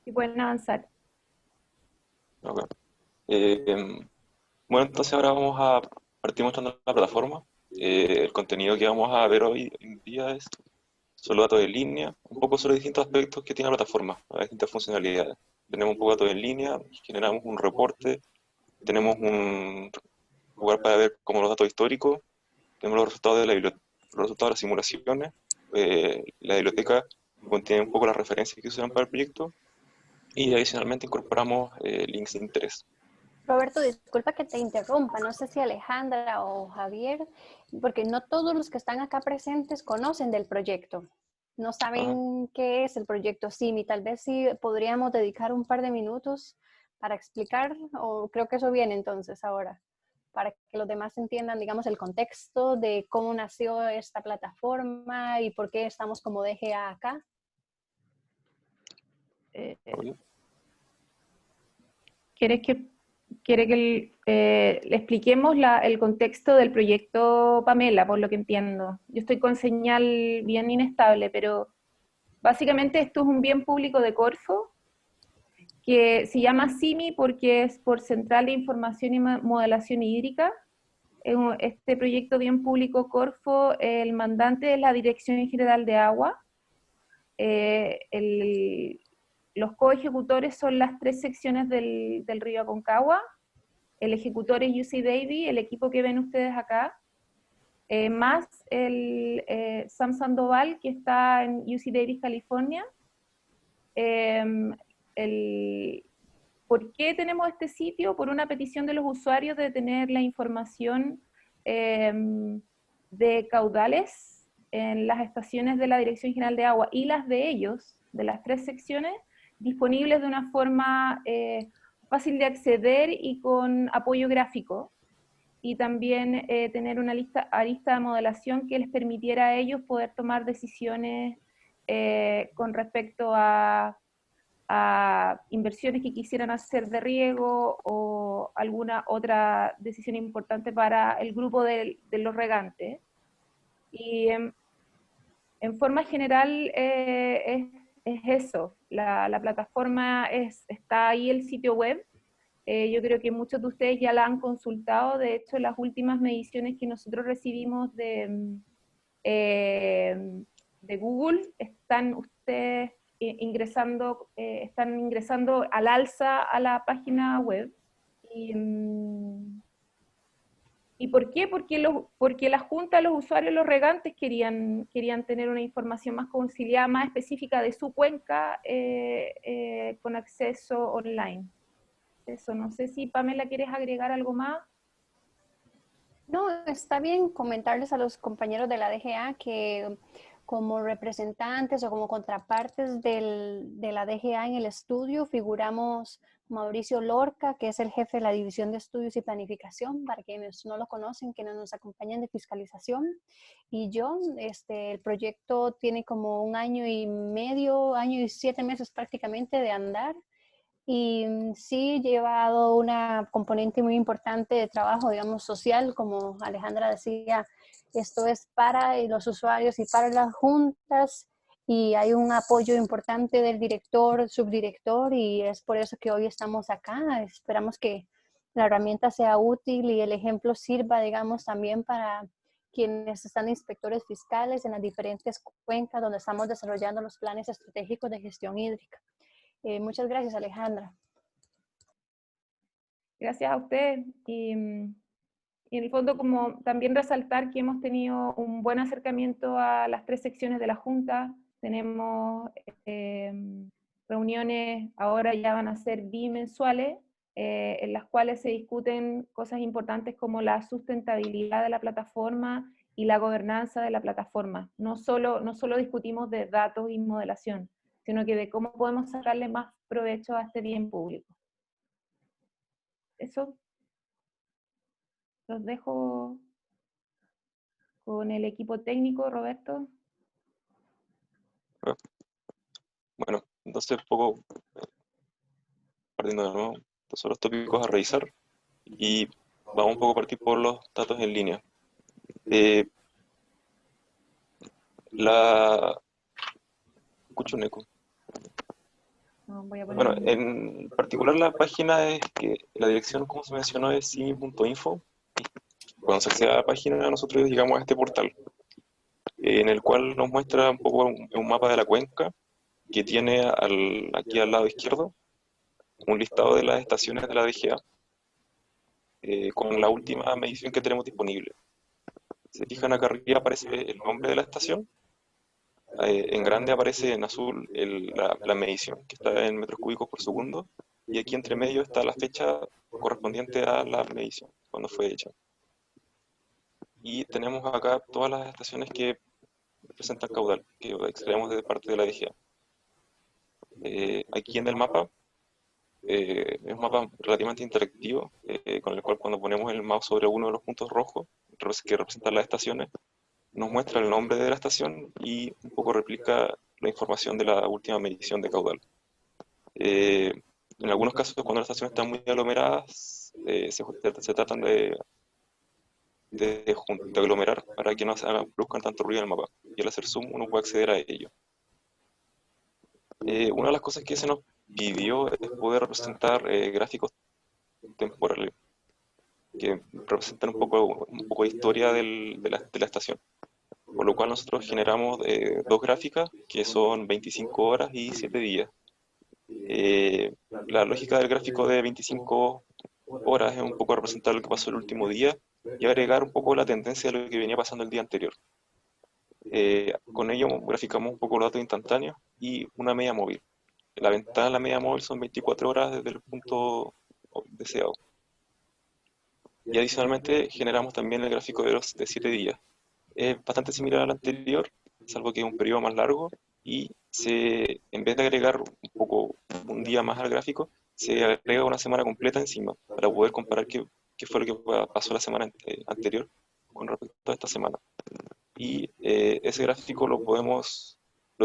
y pueden avanzar. Ok. Eh, bueno, entonces ahora vamos a partir mostrando la plataforma. El contenido que vamos a ver hoy en día es solo datos en línea, un poco sobre distintos aspectos que tiene la plataforma, las distintas funcionalidades. Tenemos un poco de datos en línea, generamos un reporte, tenemos un lugar para ver como los datos históricos, tenemos los resultados de los resultados de las simulaciones, la biblioteca contiene un poco las referencias que se usan para el proyecto y adicionalmente incorporamos links de interés. Roberto, disculpa que te interrumpa, no sé si Alejandra o Javier, porque no todos los que están acá presentes conocen del proyecto, no Ajá. saben qué es el proyecto CIMI, tal vez sí podríamos dedicar un par de minutos para explicar, o creo que eso viene entonces ahora, para que los demás entiendan, digamos, el contexto de cómo nació esta plataforma y por qué estamos como DGA acá. Eh, Obvio. ¿Quieres que, quiere que le expliquemos el contexto del proyecto Pamela, por lo que entiendo? Yo estoy con señal bien inestable, pero básicamente esto es un bien público de Corfo que se llama CIMI porque es por Central de Información y Modelación Hídrica. Este proyecto bien público Corfo, el mandante es la Dirección General de Agua. Eh, el, los coejecutores son las tres secciones del río Aconcagua. El ejecutor es UC Davy, el equipo que ven ustedes acá, más el Sam Sandoval, que está en UC Davis, California. Eh, el, ¿Por qué tenemos este sitio? Por una petición de los usuarios de tener la información eh, de caudales en las estaciones de la Dirección General de Agua y las de ellos, de las tres secciones, disponibles de una forma fácil de acceder y con apoyo gráfico. Y también tener una arista de modelación que les permitiera a ellos poder tomar decisiones con respecto a inversiones que quisieran hacer de riego o alguna otra decisión importante para el grupo de los regantes. Y en forma general es eso, la plataforma está ahí el sitio web. Yo creo que muchos de ustedes ya la han consultado. De hecho, las últimas mediciones que nosotros recibimos de Google están ustedes están ingresando al alza a la página web. Y, ¿Y por qué? Porque la Junta, los usuarios, los regantes querían tener una información más conciliada, más específica de su cuenca con acceso online. Eso, no sé si Pamela quieres agregar algo más. No, está bien comentarles a los compañeros de la DGA que como representantes o como contrapartes de la DGA en el estudio figuramos Mauricio Lorca, que es el jefe de la División de Estudios y Planificación, para quienes no lo conocen, quienes nos acompañan de fiscalización. Y yo, el proyecto tiene como un año y medio, año y 7 meses prácticamente de andar. Y sí, llevado una componente muy importante de trabajo, digamos, social, como Alejandra decía, esto es para los usuarios y para las juntas, y hay un apoyo importante del director, subdirector, y es por eso que hoy estamos acá. Esperamos que la herramienta sea útil y el ejemplo sirva, digamos, también para quienes están inspectores fiscales en las diferentes cuencas donde estamos desarrollando los planes estratégicos de gestión hídrica. Muchas gracias, Alejandra. Gracias a usted. Y en el fondo, como también resaltar que hemos tenido un buen acercamiento a las tres secciones de la Junta. Tenemos eh, reuniones, ahora ya van a ser bimensuales, en las cuales se discuten cosas importantes como la sustentabilidad de la plataforma y la gobernanza de la plataforma. No solo discutimos de datos y modelación, sino que de cómo podemos sacarle más provecho a este bien público. Eso los dejo con el equipo técnico, Roberto. Bueno, entonces un poco partiendo de nuevo, estos son los tópicos a revisar y vamos un poco a partir por los datos en línea. Eh, la... Escucho un eco. No, voy a Bueno, poner... en particular la página es que la dirección, como se mencionó, es simi.info. Cuando se accede a la página, nosotros llegamos a este portal, en el cual nos muestra un poco un mapa de la cuenca que tiene aquí al lado izquierdo un listado de las estaciones de la DGA con la última medición que tenemos disponible. Se fijan acá arriba aparece el nombre de la estación, en grande aparece en azul la medición, que está en metros cúbicos por segundo, y aquí entre medio está la fecha correspondiente a la medición, cuando fue hecha. Y tenemos acá todas las estaciones que presentan caudal, que extraemos de parte de la DGA. Aquí en el mapa, es un mapa relativamente interactivo, con el cual cuando ponemos el mouse sobre uno de los puntos rojos, que representan las estaciones, nos muestra el nombre de la estación y un poco replica la información de la última medición de caudal. En algunos casos, cuando las estaciones están muy aglomeradas, se tratan de aglomerar para que no se produzcan tanto ruido en el mapa. Y al hacer zoom uno puede acceder a ello. Una de las cosas que se nos pidió es poder representar gráficos temporales que representan un poco de historia de la estación. Por lo cual nosotros generamos dos gráficas que son 25 horas y 7 días. La lógica del gráfico de 25 horas es un poco representar lo que pasó el último día y agregar un poco la tendencia de lo que venía pasando el día anterior. Con ello graficamos un poco los datos instantáneos y una media móvil. La ventana de la media móvil son 24 horas desde el punto deseado. Y adicionalmente generamos también el gráfico de 7 días. Es bastante similar al anterior, salvo que es un periodo más largo y en vez de agregar un día más al gráfico, se agrega una semana completa encima para poder comparar qué fue lo que pasó la semana anterior con respecto a esta semana. Y ese gráfico lo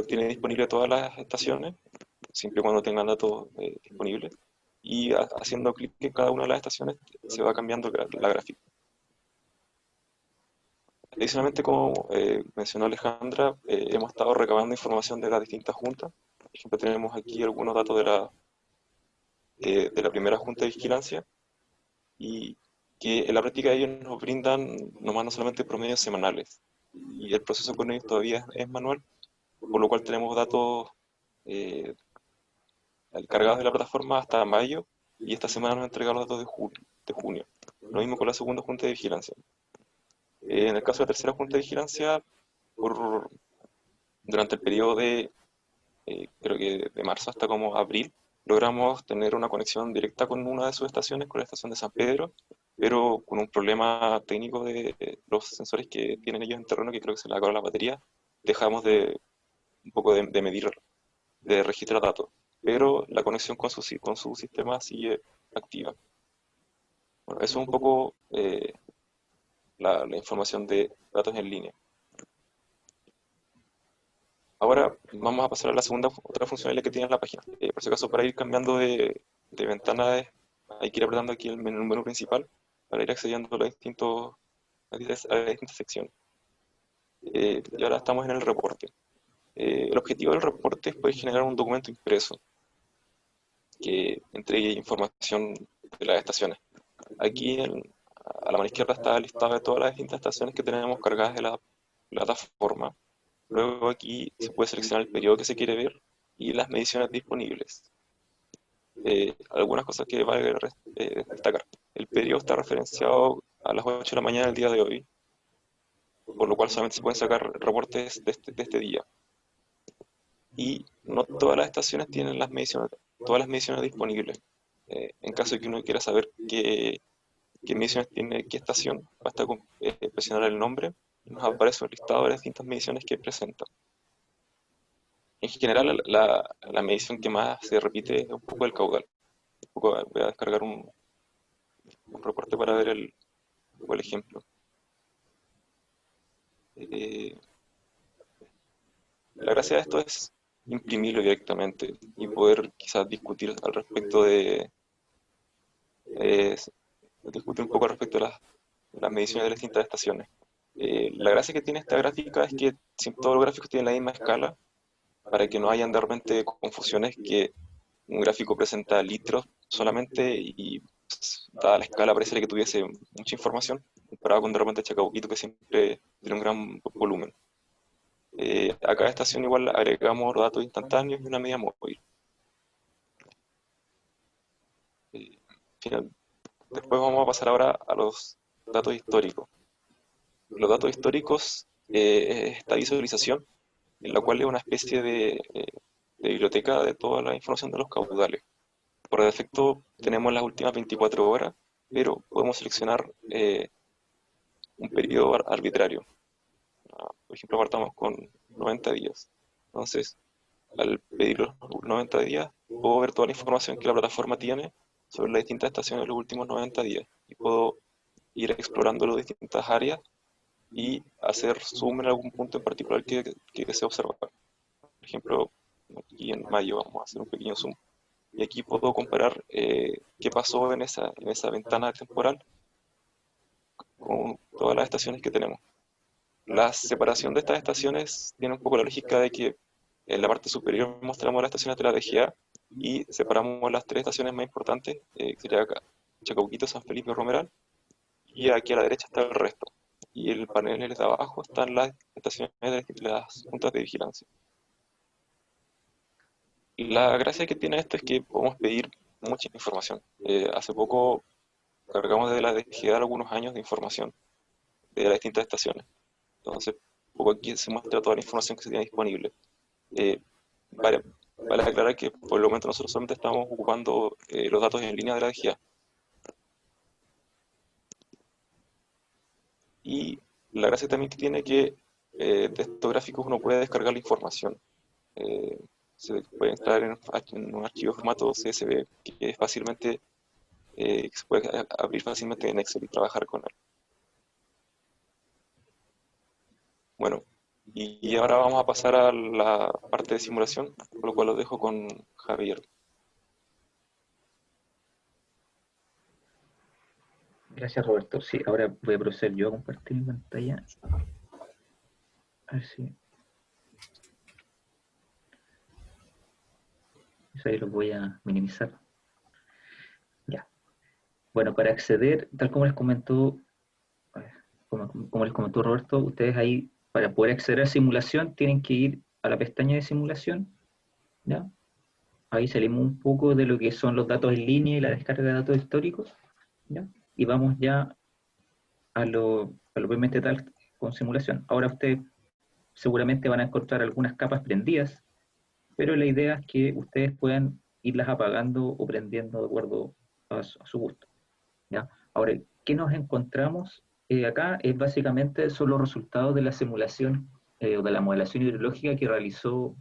tiene disponible todas las estaciones, siempre y cuando tengan datos disponibles. Y haciendo clic en cada una de las estaciones se va cambiando la gráfica. Adicionalmente, como mencionó Alejandra, hemos estado recabando información de las distintas juntas. Por ejemplo, tenemos aquí algunos datos de la primera junta de vigilancia y que en la práctica ellos nos brindan nomás no solamente promedios semanales y el proceso con ellos todavía es manual, por lo cual tenemos datos eh, cargados de la plataforma hasta mayo y esta semana nos entregan los datos de junio. Lo mismo con la segunda junta de vigilancia. En el caso de la tercera junta de vigilancia, por, durante el periodo creo que de marzo hasta como abril, logramos tener una conexión directa con una de sus estaciones, con la estación de San Pedro, pero con un problema técnico de los sensores que tienen ellos en terreno, que creo que se les acabó la batería, dejamos un poco de medir, de registrar datos, pero la conexión con su sistema sigue activa. Bueno, eso es un poco la información de datos en línea. Ahora vamos a pasar a la segunda, otra funcionalidad que tiene la página. Por si acaso, para ir cambiando de ventana, hay que ir apretando aquí el menú principal para ir accediendo a las distintas secciones. Y ahora estamos en el reporte. El objetivo del reporte es poder generar un documento impreso que entregue información de las estaciones. Aquí a la mano izquierda está el listado de todas las distintas estaciones que tenemos cargadas de la plataforma. Luego aquí se puede seleccionar el periodo que se quiere ver y las mediciones disponibles. Algunas cosas que vale destacar. El periodo está referenciado a las 8 de la mañana del día de hoy, por lo cual solamente se pueden sacar reportes de este día. Y no todas las estaciones tienen todas las mediciones disponibles. En caso de que uno quiera saber qué mediciones tiene qué estación, basta con presionar el nombre y nos aparece un listado de las distintas mediciones que presenta. En general, la medición que más se repite es un poco el caudal. Voy a descargar un reporte para ver el ejemplo. La gracia de esto es imprimirlo directamente y poder quizás discutir al respecto eh, discutir un poco al respecto de las mediciones de las distintas estaciones. La gracia que tiene esta gráfica es que todos los gráficos tienen la misma escala para que no hayan de repente confusiones que un gráfico presenta litros solamente y pues, dada la escala parece que tuviese mucha información, comparado con de repente Chacabuquito que siempre tiene un gran volumen. A cada estación igual agregamos los datos instantáneos y una media móvil. Eh, final- Después vamos a pasar ahora a los datos históricos. Los datos históricos es esta visualización, en la cual es una especie de biblioteca de toda la información de los caudales. Por defecto tenemos las últimas 24 horas, pero podemos seleccionar un periodo arbitrario. Por ejemplo, partamos con 90 días. Entonces, al pedir los 90 días, puedo ver toda la información que la plataforma tiene sobre las distintas estaciones de los últimos 90 días. Y puedo ir explorando las distintas áreas y hacer zoom en algún punto en particular que deseo observar. Por ejemplo, aquí en mayo vamos a hacer un pequeño zoom. Y aquí puedo comparar qué pasó en esa ventana temporal con todas las estaciones que tenemos. La separación de estas estaciones tiene un poco la lógica de que en la parte superior mostramos las estaciones de la DGA y separamos las tres estaciones más importantes, que sería acá, Chacabuquito, San Felipe y Romeral, y aquí a la derecha está el resto. Y el panel de abajo están las estaciones de las juntas de vigilancia. La gracia que tiene esto es que podemos pedir mucha información. Hace poco cargamos de la DGA algunos años de información de las distintas estaciones. Entonces, un poco aquí se muestra toda la información que se tiene disponible. Eh, vale, vale aclarar que por el momento nosotros solamente estamos ocupando los datos en línea de la DGA. Y la gracia también que tiene que de estos gráficos uno puede descargar la información. Eh, Se puede entrar en un archivo de formato CSV que es fácilmente, que se puede abrir fácilmente en Excel y trabajar con él. Bueno, y ahora vamos a pasar a la parte de simulación, por lo cual lo dejo con Javier. Gracias, Roberto. Sí, ahora voy a proceder yo a compartir mi pantalla. A ver si... Ahí lo voy a minimizar. Ya. Bueno, para acceder, tal como les comentó, como les comentó Roberto, ustedes ahí, para poder acceder a simulación, tienen que ir a la pestaña de simulación, ¿ya? Ahí salimos un poco de lo que son los datos en línea y la descarga de datos históricos, ¿ya? Y vamos ya a lo propiamente tal con simulación. Ahora ustedes seguramente van a encontrar algunas capas prendidas, pero la idea es que ustedes puedan irlas apagando o prendiendo de acuerdo a su gusto, ¿ya? Ahora, ¿qué nos encontramos acá? Es básicamente son los resultados de la simulación o de la modelación hidrológica que realizó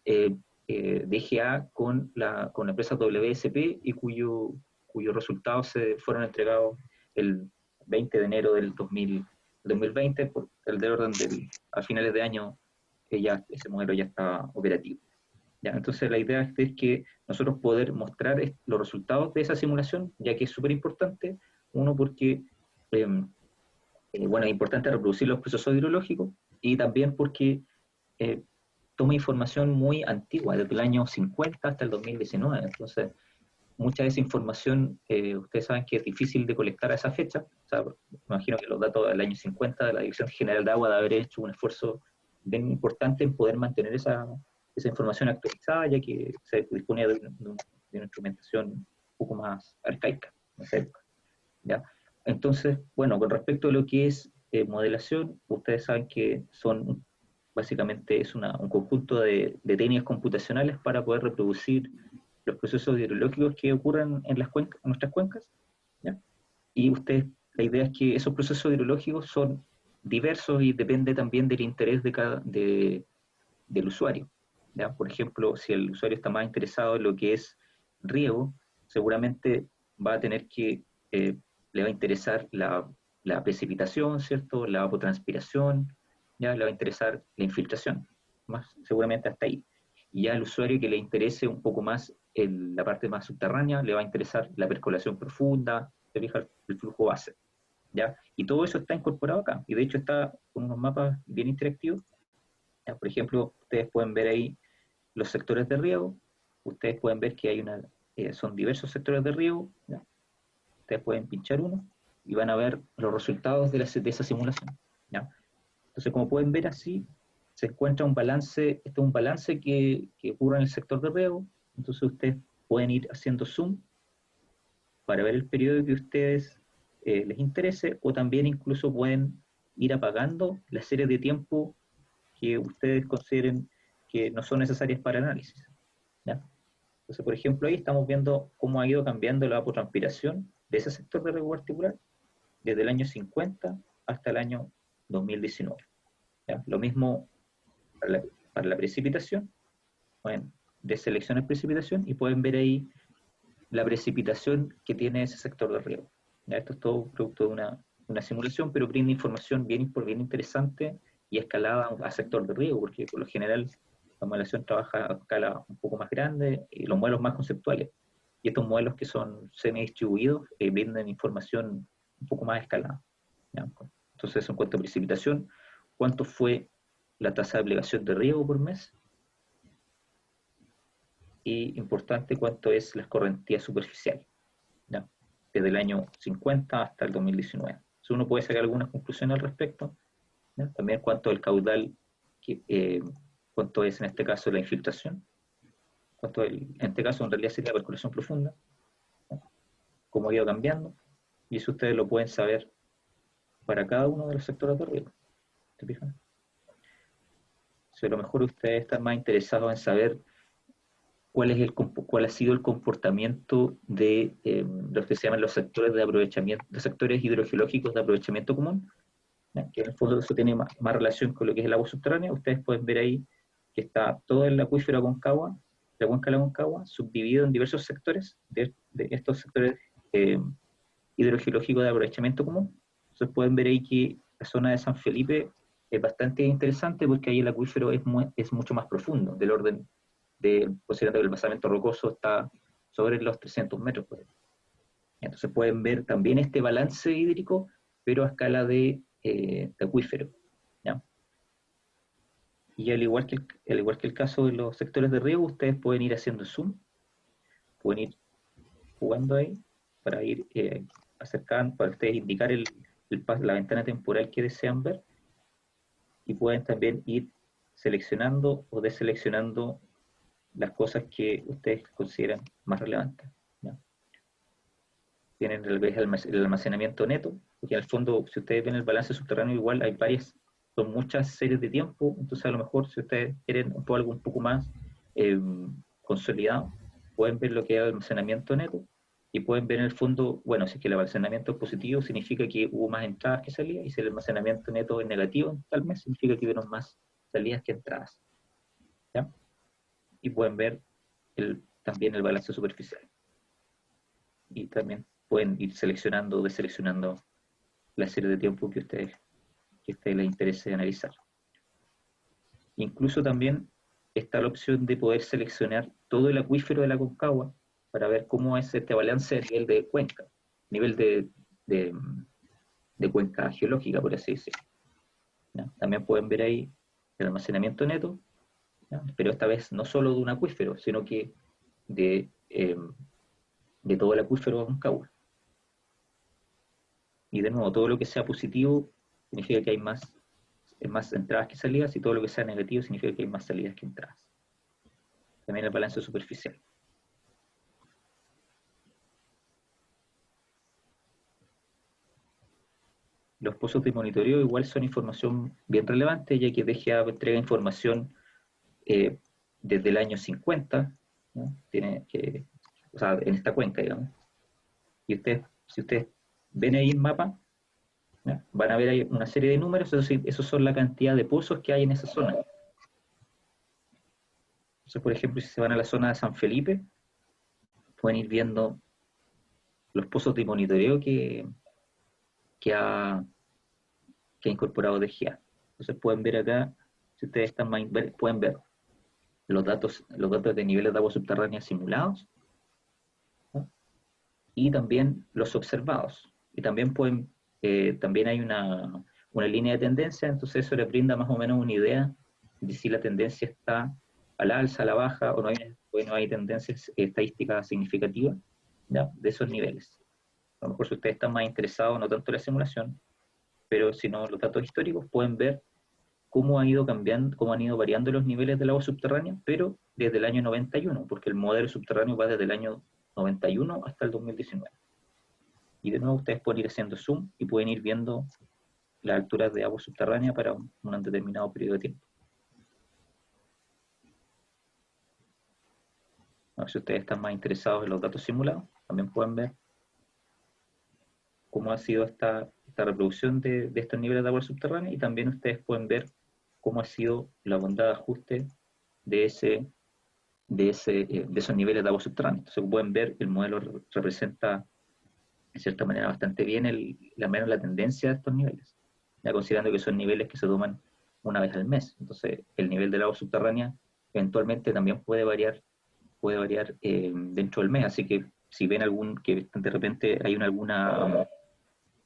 DGA con la empresa WSP y cuyos resultados se fueron entregados el 20 de enero del 2020, por el de orden a finales de año, ya ese modelo ya está operativo. ¿Ya? Entonces la idea es que nosotros poder mostrar los resultados de esa simulación, ya que es súper importante, uno porque bueno, es importante reproducir los procesos hidrológicos y también porque toma información muy antigua, desde el año 50 hasta el 2019. Entonces, mucha de esa información, ustedes saben que es difícil de colectar a esa fecha. O sea, me imagino que los datos del año 50 de la Dirección General de Agua de haber hecho un esfuerzo bien importante en poder mantener esa información actualizada, ya que se disponía de una instrumentación un poco más arcaica en esa época, ¿ya? Entonces, bueno, con respecto a lo que es modelación, ustedes saben que básicamente es un conjunto de técnicas computacionales para poder reproducir los procesos hidrológicos que ocurren en en nuestras cuencas, ¿ya? Y la idea es que esos procesos hidrológicos son diversos y depende también del interés del usuario, ¿ya? Por ejemplo, si el usuario está más interesado en lo que es riego, seguramente va a tener le va a interesar la precipitación, ¿cierto? La evapotranspiración, ya le va a interesar la infiltración, más seguramente hasta ahí. Y ya al usuario que le interese un poco más la parte más subterránea, le va a interesar la percolación profunda, se fija el flujo base, ¿ya? Y todo eso está incorporado acá, y de hecho está con unos mapas bien interactivos. ¿Ya? Por ejemplo, ustedes pueden ver ahí los sectores de riego, ustedes pueden ver que hay son diversos sectores de riego, ¿ya? Ustedes pueden pinchar uno y van a ver los resultados de esa simulación, ¿ya? Entonces, como pueden ver así, se encuentra un balance, este es un balance que ocurre en el sector de riego. Entonces ustedes pueden ir haciendo zoom para ver el periodo que a ustedes les interese, o también incluso pueden ir apagando las series de tiempo que ustedes consideren que no son necesarias para el análisis, ¿ya? Entonces, por ejemplo, ahí estamos viendo cómo ha ido cambiando la evapotranspiración de ese sector de riego particular desde el año 50 hasta el año 2019. ¿Ya? Lo mismo para la precipitación. Pueden deseleccionar precipitación y pueden ver ahí la precipitación que tiene ese sector de riego. ¿Ya? Esto es todo producto de una simulación, pero brinda información bien interesante y escalada a sector de riego, porque por lo general la modelación trabaja a escala un poco más grande y los modelos más conceptuales. Y estos modelos que son semi-distribuidos brindan información un poco más escalada. ¿Ya? Entonces, en cuanto a precipitación, ¿cuánto fue la tasa de ablegación de riego por mes? Y importante, cuánto es la escorrentía superficial, ¿ya? Desde el año 50 hasta el 2019. Entonces uno puede sacar algunas conclusiones al respecto, ¿ya? También cuánto el caudal, cuánto es en este caso la infiltración, en este caso en realidad sería la percolación profunda, ¿ya? Cómo ha ido cambiando, y eso ustedes lo pueden saber para cada uno de los sectores de riego. ¿Te fijan? Si a lo mejor ustedes están más interesados en saber cuál ha sido el comportamiento de lo que se llaman los sectores de aprovechamiento, los sectores hidrogeológicos de aprovechamiento común, ¿ya? Que en el fondo eso tiene más relación con lo que es el agua subterránea. Ustedes pueden ver ahí que está todo el acuífero Aconcagua, la cuenca de la Aconcagua, subdividido en diversos sectores de estos sectores hidrogeológicos de aprovechamiento común. Entonces pueden ver ahí que la zona de San Felipe es bastante interesante porque ahí el acuífero es mucho más profundo, del orden considerando que el basamento rocoso está sobre los 300 metros por ahí. Entonces pueden ver también este balance hídrico, pero a escala de acuífero, ¿ya? Y al igual que el caso de los sectores de riego, ustedes pueden ir haciendo zoom, pueden ir jugando ahí para ir acercando, para ustedes indicar la ventana temporal que desean ver, y pueden también ir seleccionando o deseleccionando las cosas que ustedes consideran más relevantes, ¿ya? Tienen el almacenamiento neto, porque al fondo, si ustedes ven el balance subterráneo, igual hay son muchas series de tiempo. Entonces a lo mejor si ustedes quieren algo un poco más consolidado, pueden ver lo que es el almacenamiento neto, y pueden ver en el fondo, bueno, si es que el almacenamiento es positivo, significa que hubo más entradas que salidas, y si el almacenamiento neto es negativo en tal mes, significa que hubieron más salidas que entradas, ¿ya? Y pueden ver también el balance superficial. Y también pueden ir seleccionando o deseleccionando la serie de tiempo que a ustedes les interese analizar. Incluso también está la opción de poder seleccionar todo el acuífero de la Aconcagua para ver cómo es este balance a nivel de cuenca, nivel de cuenca geológica, por así decirlo, ¿ya? También pueden ver ahí el almacenamiento neto, ¿ya? Pero esta vez no solo de un acuífero, sino que de todo el acuífero de Aconcagua. Y de nuevo, todo lo que sea positivo significa que hay más entradas que salidas, y todo lo que sea negativo significa que hay más salidas que entradas. También el balance superficial. Los pozos de monitoreo igual son información bien relevante, ya que DGA entrega información desde el año 50, ¿no? O sea, en esta cuenca, digamos. Y si ustedes ven ahí el mapa, ¿no? Van a ver ahí una serie de números. Esos son la cantidad de pozos que hay en esa zona. Entonces, por ejemplo, si se van a la zona de San Felipe, pueden ir viendo los pozos de monitoreo que ha incorporado DGA. Entonces pueden ver acá, si ustedes pueden ver los datos de niveles de agua subterránea simulados, ¿no? Y también los observados. Y también también hay una línea de tendencia. Entonces eso les brinda más o menos una idea de si la tendencia está a la alza, a la baja, o no hay tendencias estadísticas significativas, ¿ya?, de esos niveles. A lo mejor si ustedes están más interesados, no tanto en la simulación, pero si no los datos históricos, pueden ver cómo ha ido cambiando, cómo han ido variando los niveles del agua subterránea, pero desde el año 91, porque el modelo subterráneo va desde el año 91 hasta el 2019. Y de nuevo ustedes pueden ir haciendo zoom y pueden ir viendo las alturas de agua subterránea para un determinado periodo de tiempo. Bueno, si ustedes están más interesados en los datos simulados, también pueden ver cómo ha sido esta reproducción de estos niveles de agua subterránea, y también ustedes pueden ver cómo ha sido la bondad de ajuste de esos niveles de agua subterránea. Entonces pueden ver, el modelo representa de cierta manera bastante bien la tendencia de estos niveles, ya considerando que son niveles que se toman una vez al mes. Entonces el nivel del agua subterránea eventualmente también puede variar dentro del mes, así que si ven que de repente hay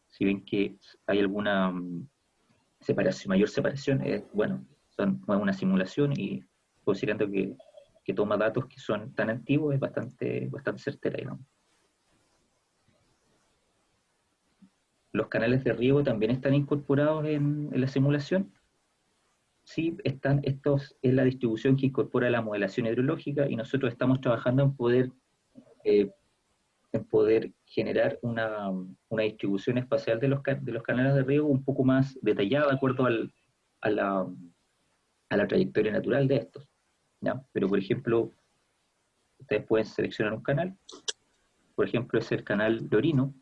si ven que hay alguna mayor separación, bueno, son una simulación, y considerando que toma datos que son tan antiguos, es bastante certera, digamos. Los canales de riego también están incorporados en la simulación. Sí, estos es la distribución que incorpora la modelación hidrológica, y nosotros estamos trabajando en poder generar una distribución espacial de los canales de riego un poco más detallada, de acuerdo a la trayectoria natural de estos, ¿ya? Pero, por ejemplo, ustedes pueden seleccionar un canal, por ejemplo, es el canal Lorino,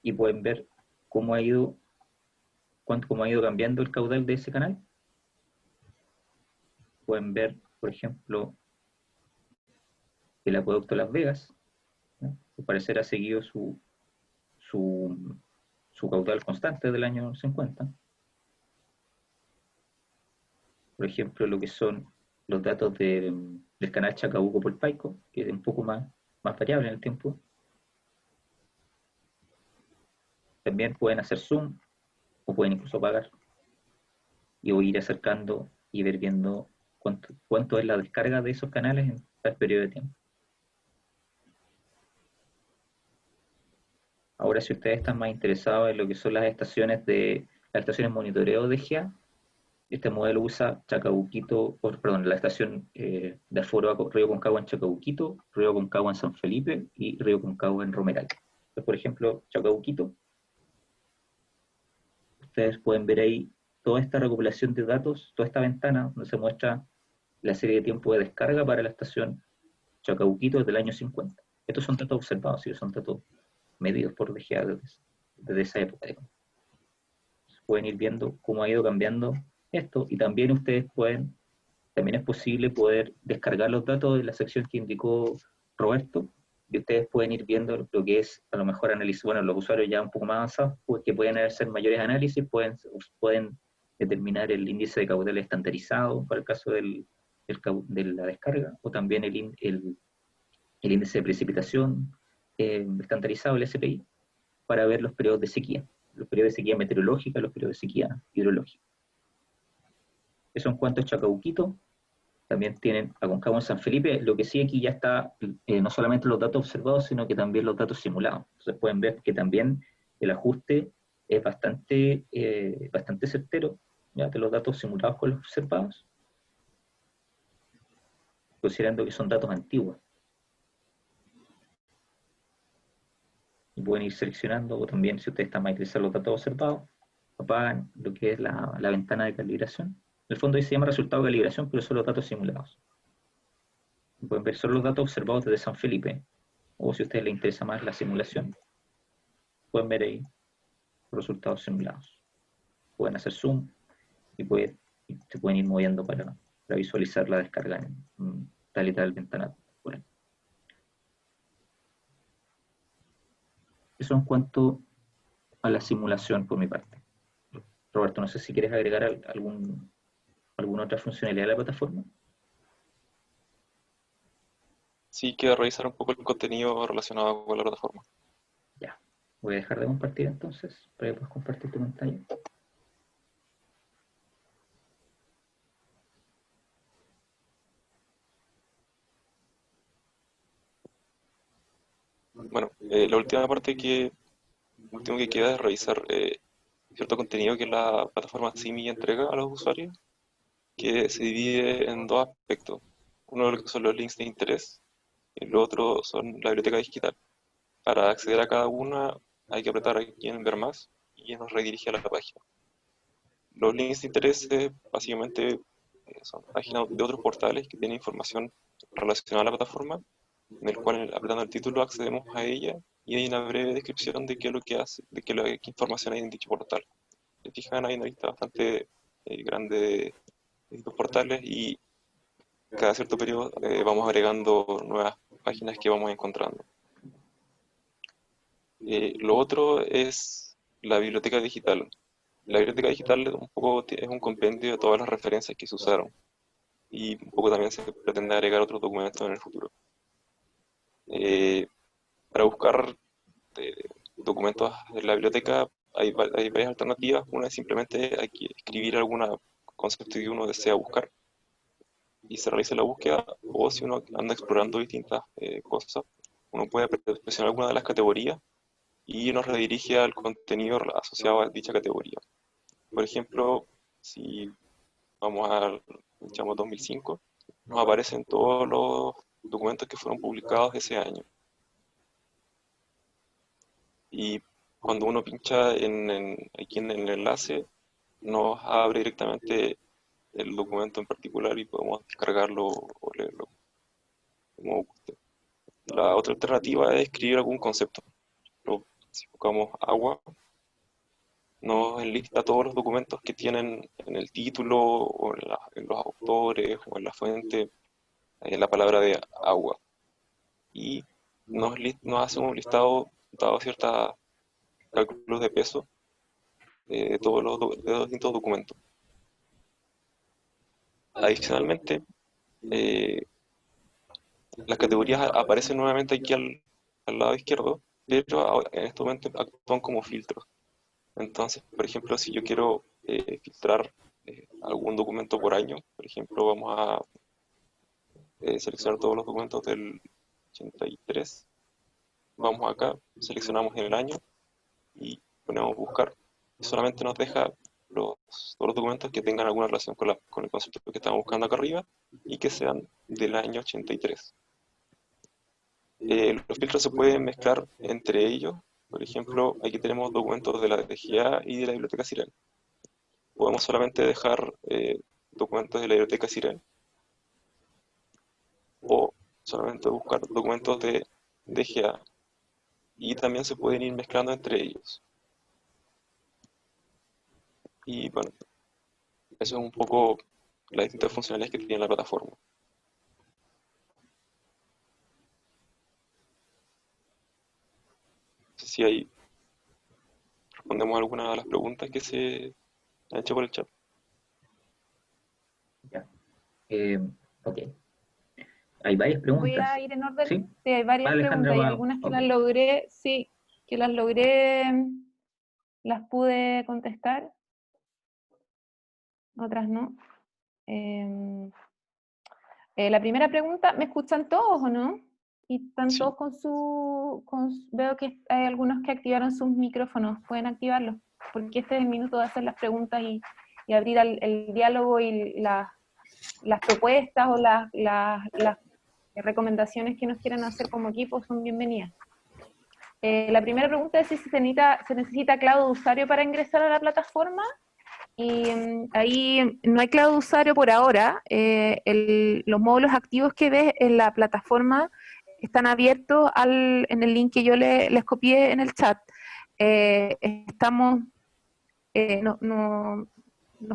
y pueden ver cómo ha ido cambiando el caudal de ese canal. Pueden ver, por ejemplo, el acueducto Las Vegas, ¿no? Al parecer ha seguido su caudal constante del año 50. Por ejemplo, lo que son los datos del canal Chacabuco-Polpaico, que es un poco más variable en el tiempo. También pueden hacer zoom, o pueden incluso apagar, y voy a ir acercando y viendo cuánto es la descarga de esos canales en tal periodo de tiempo. Ahora, si ustedes están más interesados en lo que son las estaciones monitoreo de GEA, este modelo usa la estación de aforo Río Concagua en Chacabuquito, Río Aconcagua en San Felipe y Río Concagua en Romeral. Entonces, por ejemplo, Chacabuquito, ustedes pueden ver ahí toda esta recopilación de datos, toda esta ventana donde se muestra la serie de tiempo de descarga para la estación Chacabuquito desde el año 50. Estos son datos observados, y son datos medidos por DGA desde esa época, digamos. Pueden ir viendo cómo ha ido cambiando esto, y también también es posible poder descargar los datos de la sección que indicó Roberto, y ustedes pueden ir viendo lo que es, a lo mejor, los usuarios ya un poco más avanzados, pues, que pueden hacer mayores análisis, pueden determinar el índice de caudal estandarizado para el caso de la descarga, o también el índice de precipitación estandarizado, el SPI, para ver los periodos de sequía meteorológica, los periodos de sequía hidrológica. Eso en cuanto a Chacabuquito. También tienen Aconcagua en San Felipe. Lo que sí, aquí ya está no solamente los datos observados, sino que también los datos simulados. Entonces pueden ver que también el ajuste es bastante certero, ya, de los datos simulados con los observados, considerando que son datos antiguos. Y pueden ir seleccionando, o también, si ustedes están más interesados en los datos observados, apagan lo que es la ventana de calibración. En el fondo ahí se llama resultado de calibración, pero son los datos simulados. Pueden ver solo los datos observados desde San Felipe, o si a ustedes les interesa más la simulación, pueden ver ahí los resultados simulados. Pueden hacer zoom y se pueden ir moviendo para visualizar la descarga en tal y tal ventana. Eso en cuanto a la simulación por mi parte. Roberto, no sé si quieres agregar alguna otra funcionalidad de la plataforma. Sí, quiero revisar un poco el contenido relacionado con la plataforma. Ya, voy a dejar de compartir entonces, para que puedas compartir tu pantalla. Bueno, la último que queda es revisar cierto contenido que la plataforma CIMI entrega a los usuarios, que se divide en dos aspectos. Uno de los que son los links de interés y el otro son la biblioteca digital. Para acceder a cada una hay que apretar aquí en ver más y nos redirige a la página. Los links de interés básicamente son páginas de otros portales que tienen información relacionada a la plataforma, en el cual apretando el título accedemos a ella y hay una breve descripción de qué es lo que hace, de qué información hay en dicho portal. Si se fijan, hay una lista bastante grande de distintos portales y cada cierto periodo vamos agregando nuevas páginas que vamos encontrando. Lo otro es la biblioteca digital. La biblioteca digital un poco es un compendio de todas las referencias que se usaron y un poco también se pretende agregar otros documentos en el futuro. Para buscar documentos de la biblioteca hay varias alternativas. Una es simplemente hay que escribir algún concepto que uno desea buscar y se realiza la búsqueda, o si uno anda explorando distintas cosas, uno puede presionar alguna de las categorías y nos redirige al contenido asociado a dicha categoría. Por ejemplo, si vamos al, echamos 2005, nos aparecen todos los documentos que fueron publicados ese año. Y cuando uno pincha aquí en el enlace, nos abre directamente el documento en particular y podemos descargarlo o leerlo como guste. La otra alternativa es escribir algún concepto. Si buscamos agua, nos enlista todos los documentos que tienen en el título o en los autores o en la fuente la palabra de agua. Y nos hace un listado dado ciertos cálculos de peso de todos de los distintos documentos. Adicionalmente, las categorías aparecen nuevamente aquí al lado izquierdo, pero en este momento actúan como filtros. Entonces, por ejemplo, si yo quiero filtrar algún documento por año, por ejemplo, vamos a seleccionar todos los documentos del 83, vamos acá, seleccionamos el año y ponemos buscar. Y solamente nos deja todos los documentos que tengan alguna relación con el concepto que estamos buscando acá arriba y que sean del año 83. Los filtros se pueden mezclar entre ellos. Por ejemplo, aquí tenemos documentos de la DGA y de la Biblioteca Siren. Podemos solamente dejar documentos de la Biblioteca Siren o solamente buscar documentos de DGA, y también se pueden ir mezclando entre ellos. Y bueno, eso es un poco las distintas funcionalidades que tiene la plataforma. No sé si ahí respondemos a alguna de las preguntas que se han hecho por el chat. Ya. Ok. Hay varias preguntas. Voy a ir en orden. ¿Sí? Sí, hay varias Alejandra, preguntas y algunas que ok. las logré, sí, que las logré, las pude contestar, otras no. La primera pregunta, ¿me escuchan todos o no? Y están Sí. todos veo que hay algunos que activaron sus micrófonos, pueden activarlos, porque este es el minuto de hacer las preguntas y abrir el diálogo y las propuestas o las recomendaciones que nos quieran hacer como equipo son bienvenidas. La primera pregunta es si se necesita clave de usuario para ingresar a la plataforma. Y ahí no hay clave de usuario por ahora. Los módulos activos que ves en la plataforma están abiertos en el link que yo les copié en el chat. No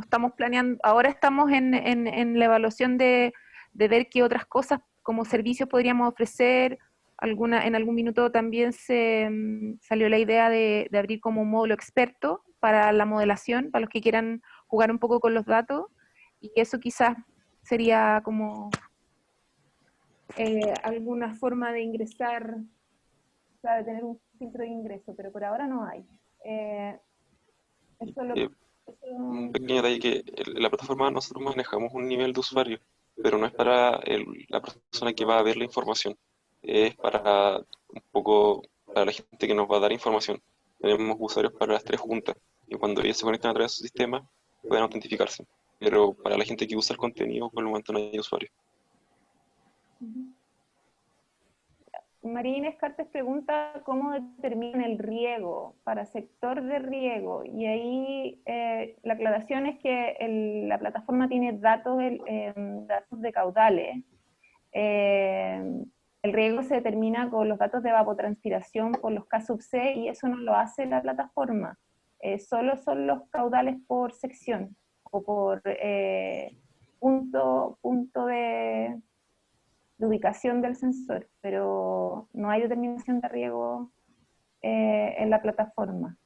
estamos planeando, ahora estamos en la evaluación de ver qué otras cosas como servicios podríamos ofrecer. En algún minuto también salió la idea de abrir como un módulo experto para la modelación, para los que quieran jugar un poco con los datos, y eso quizás sería como alguna forma de ingresar, o sea, de tener un filtro de ingreso, pero por ahora no hay. Un pequeño detalle que en la plataforma nosotros manejamos un nivel de usuario, pero no es para la persona que va a ver la información, es para un poco para la gente que nos va a dar información. Tenemos usuarios para las tres juntas y cuando ellos se conectan a través de su sistema pueden autentificarse. Pero para la gente que usa el contenido, por el momento no hay usuarios. María Inés Cartes pregunta cómo determinan el riego para sector de riego, y ahí la aclaración es que la plataforma tiene datos de caudales. El riego se determina con los datos de evapotranspiración por los K sub C, y eso no lo hace la plataforma. Solo son los caudales por sección o por punto de ubicación del sensor, pero no hay determinación de riego en la plataforma.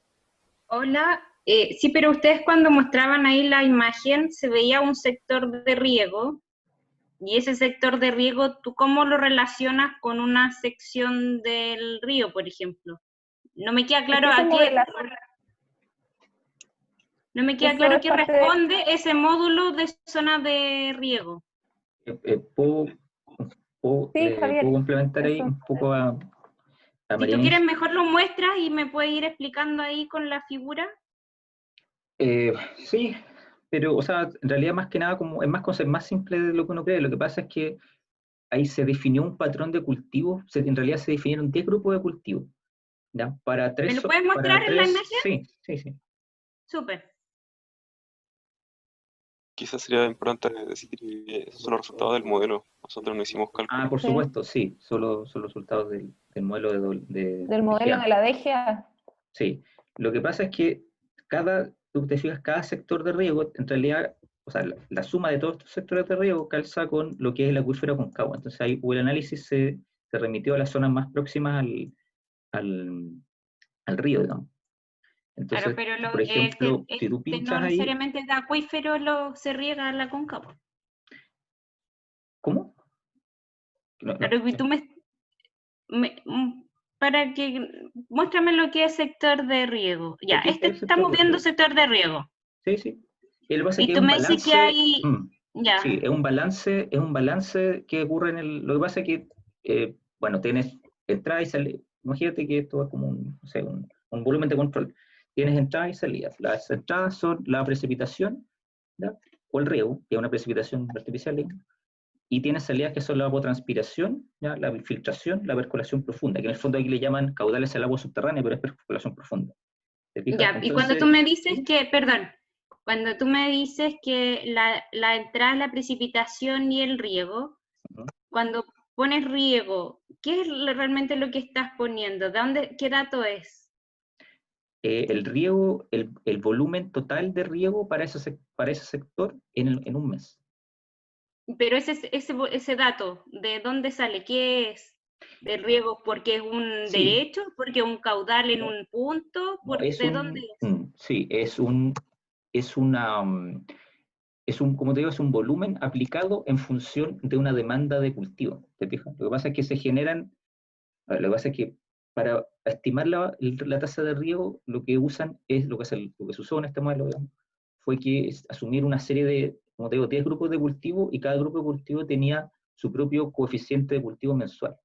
Hola, sí, pero ustedes cuando mostraban ahí la imagen se veía un sector de riego, y ese sector de riego, ¿tú cómo lo relacionas con una sección del río, por ejemplo? No me queda claro a qué, no me queda claro qué responde ese módulo de zona de riego. ¿Puedo Sí, Javier, ¿puedo complementar ahí eso. un poco a Si María tú Inés? quieres, mejor lo muestras y me puedes ir explicando ahí con la figura. Sí, pero, o sea, en realidad más que nada como es más simple de lo que uno cree. Lo que pasa es que ahí se definió un patrón de cultivo, en realidad se definieron 10 grupos de cultivo, ¿ya? ¿Me lo puedes mostrar en la imagen? Sí. Súper. Quizás sería importante decir que esos son los resultados del modelo. Nosotros no hicimos cálculos. Por Sí. supuesto, sí, solo son resultados del modelo Del modelo DGA. de la DGA. Sí, lo que pasa es que tú te fijas, cada sector de riego, en realidad, o sea, la suma de todos estos sectores de riego calza con lo que es el acuífero Aconcagua. Entonces ahí el análisis se remitió a las zonas más próximas al río, digamos. Claro, Entonces, pero por ejemplo, si tú no pinchas ahí, necesariamente de acuífero se riega la Aconcagua. ¿cómo? No, Claro, y tú para que, muéstrame lo que es sector de riego. Ya, aquí está el sector estamos de viendo riego. sector de riego. Sí. Y lo que pasa es Y que es tú un me dices que balance. hay, ya, Sí, es un balance que ocurre lo que pasa es que, bueno, tienes entrada y salida. Imagínate que esto es como no sé, un volumen de control. Tienes entradas y salidas. Las entradas son la precipitación, ¿ya? O el riego, que es una precipitación artificial, digamos. Y tienes salidas que son la evapotranspiración, ¿ya? La filtración, la percolación profunda, que en el fondo aquí le llaman caudales al agua subterránea, pero es percolación profunda. ¿Te fijas? ya. Y cuando Entonces, tú me dices ¿sí? que, perdón, cuando tú me dices que la entrada es la precipitación y el riego, Ujú. cuando pones riego, ¿qué es realmente lo que estás poniendo? ¿De dónde, qué dato es? El riego, el volumen total de riego para ese sector en un mes. Pero ese dato, ¿de dónde sale? ¿Qué es? ¿De riego porque es un Sí, derecho? ¿Porque es un caudal en no, un punto? no, ¿De dónde es? sí, es una, como te digo, es un volumen aplicado en función de una demanda de cultivo, ¿te fijas? Lo que pasa es que se generan, lo que pasa es que para estimar la tasa de riego, lo que usan es, lo que se usó en este modelo, digamos, fue que asumir una serie de, como te digo, 10 grupos de cultivo, y cada grupo de cultivo tenía su propio coeficiente de cultivo mensual.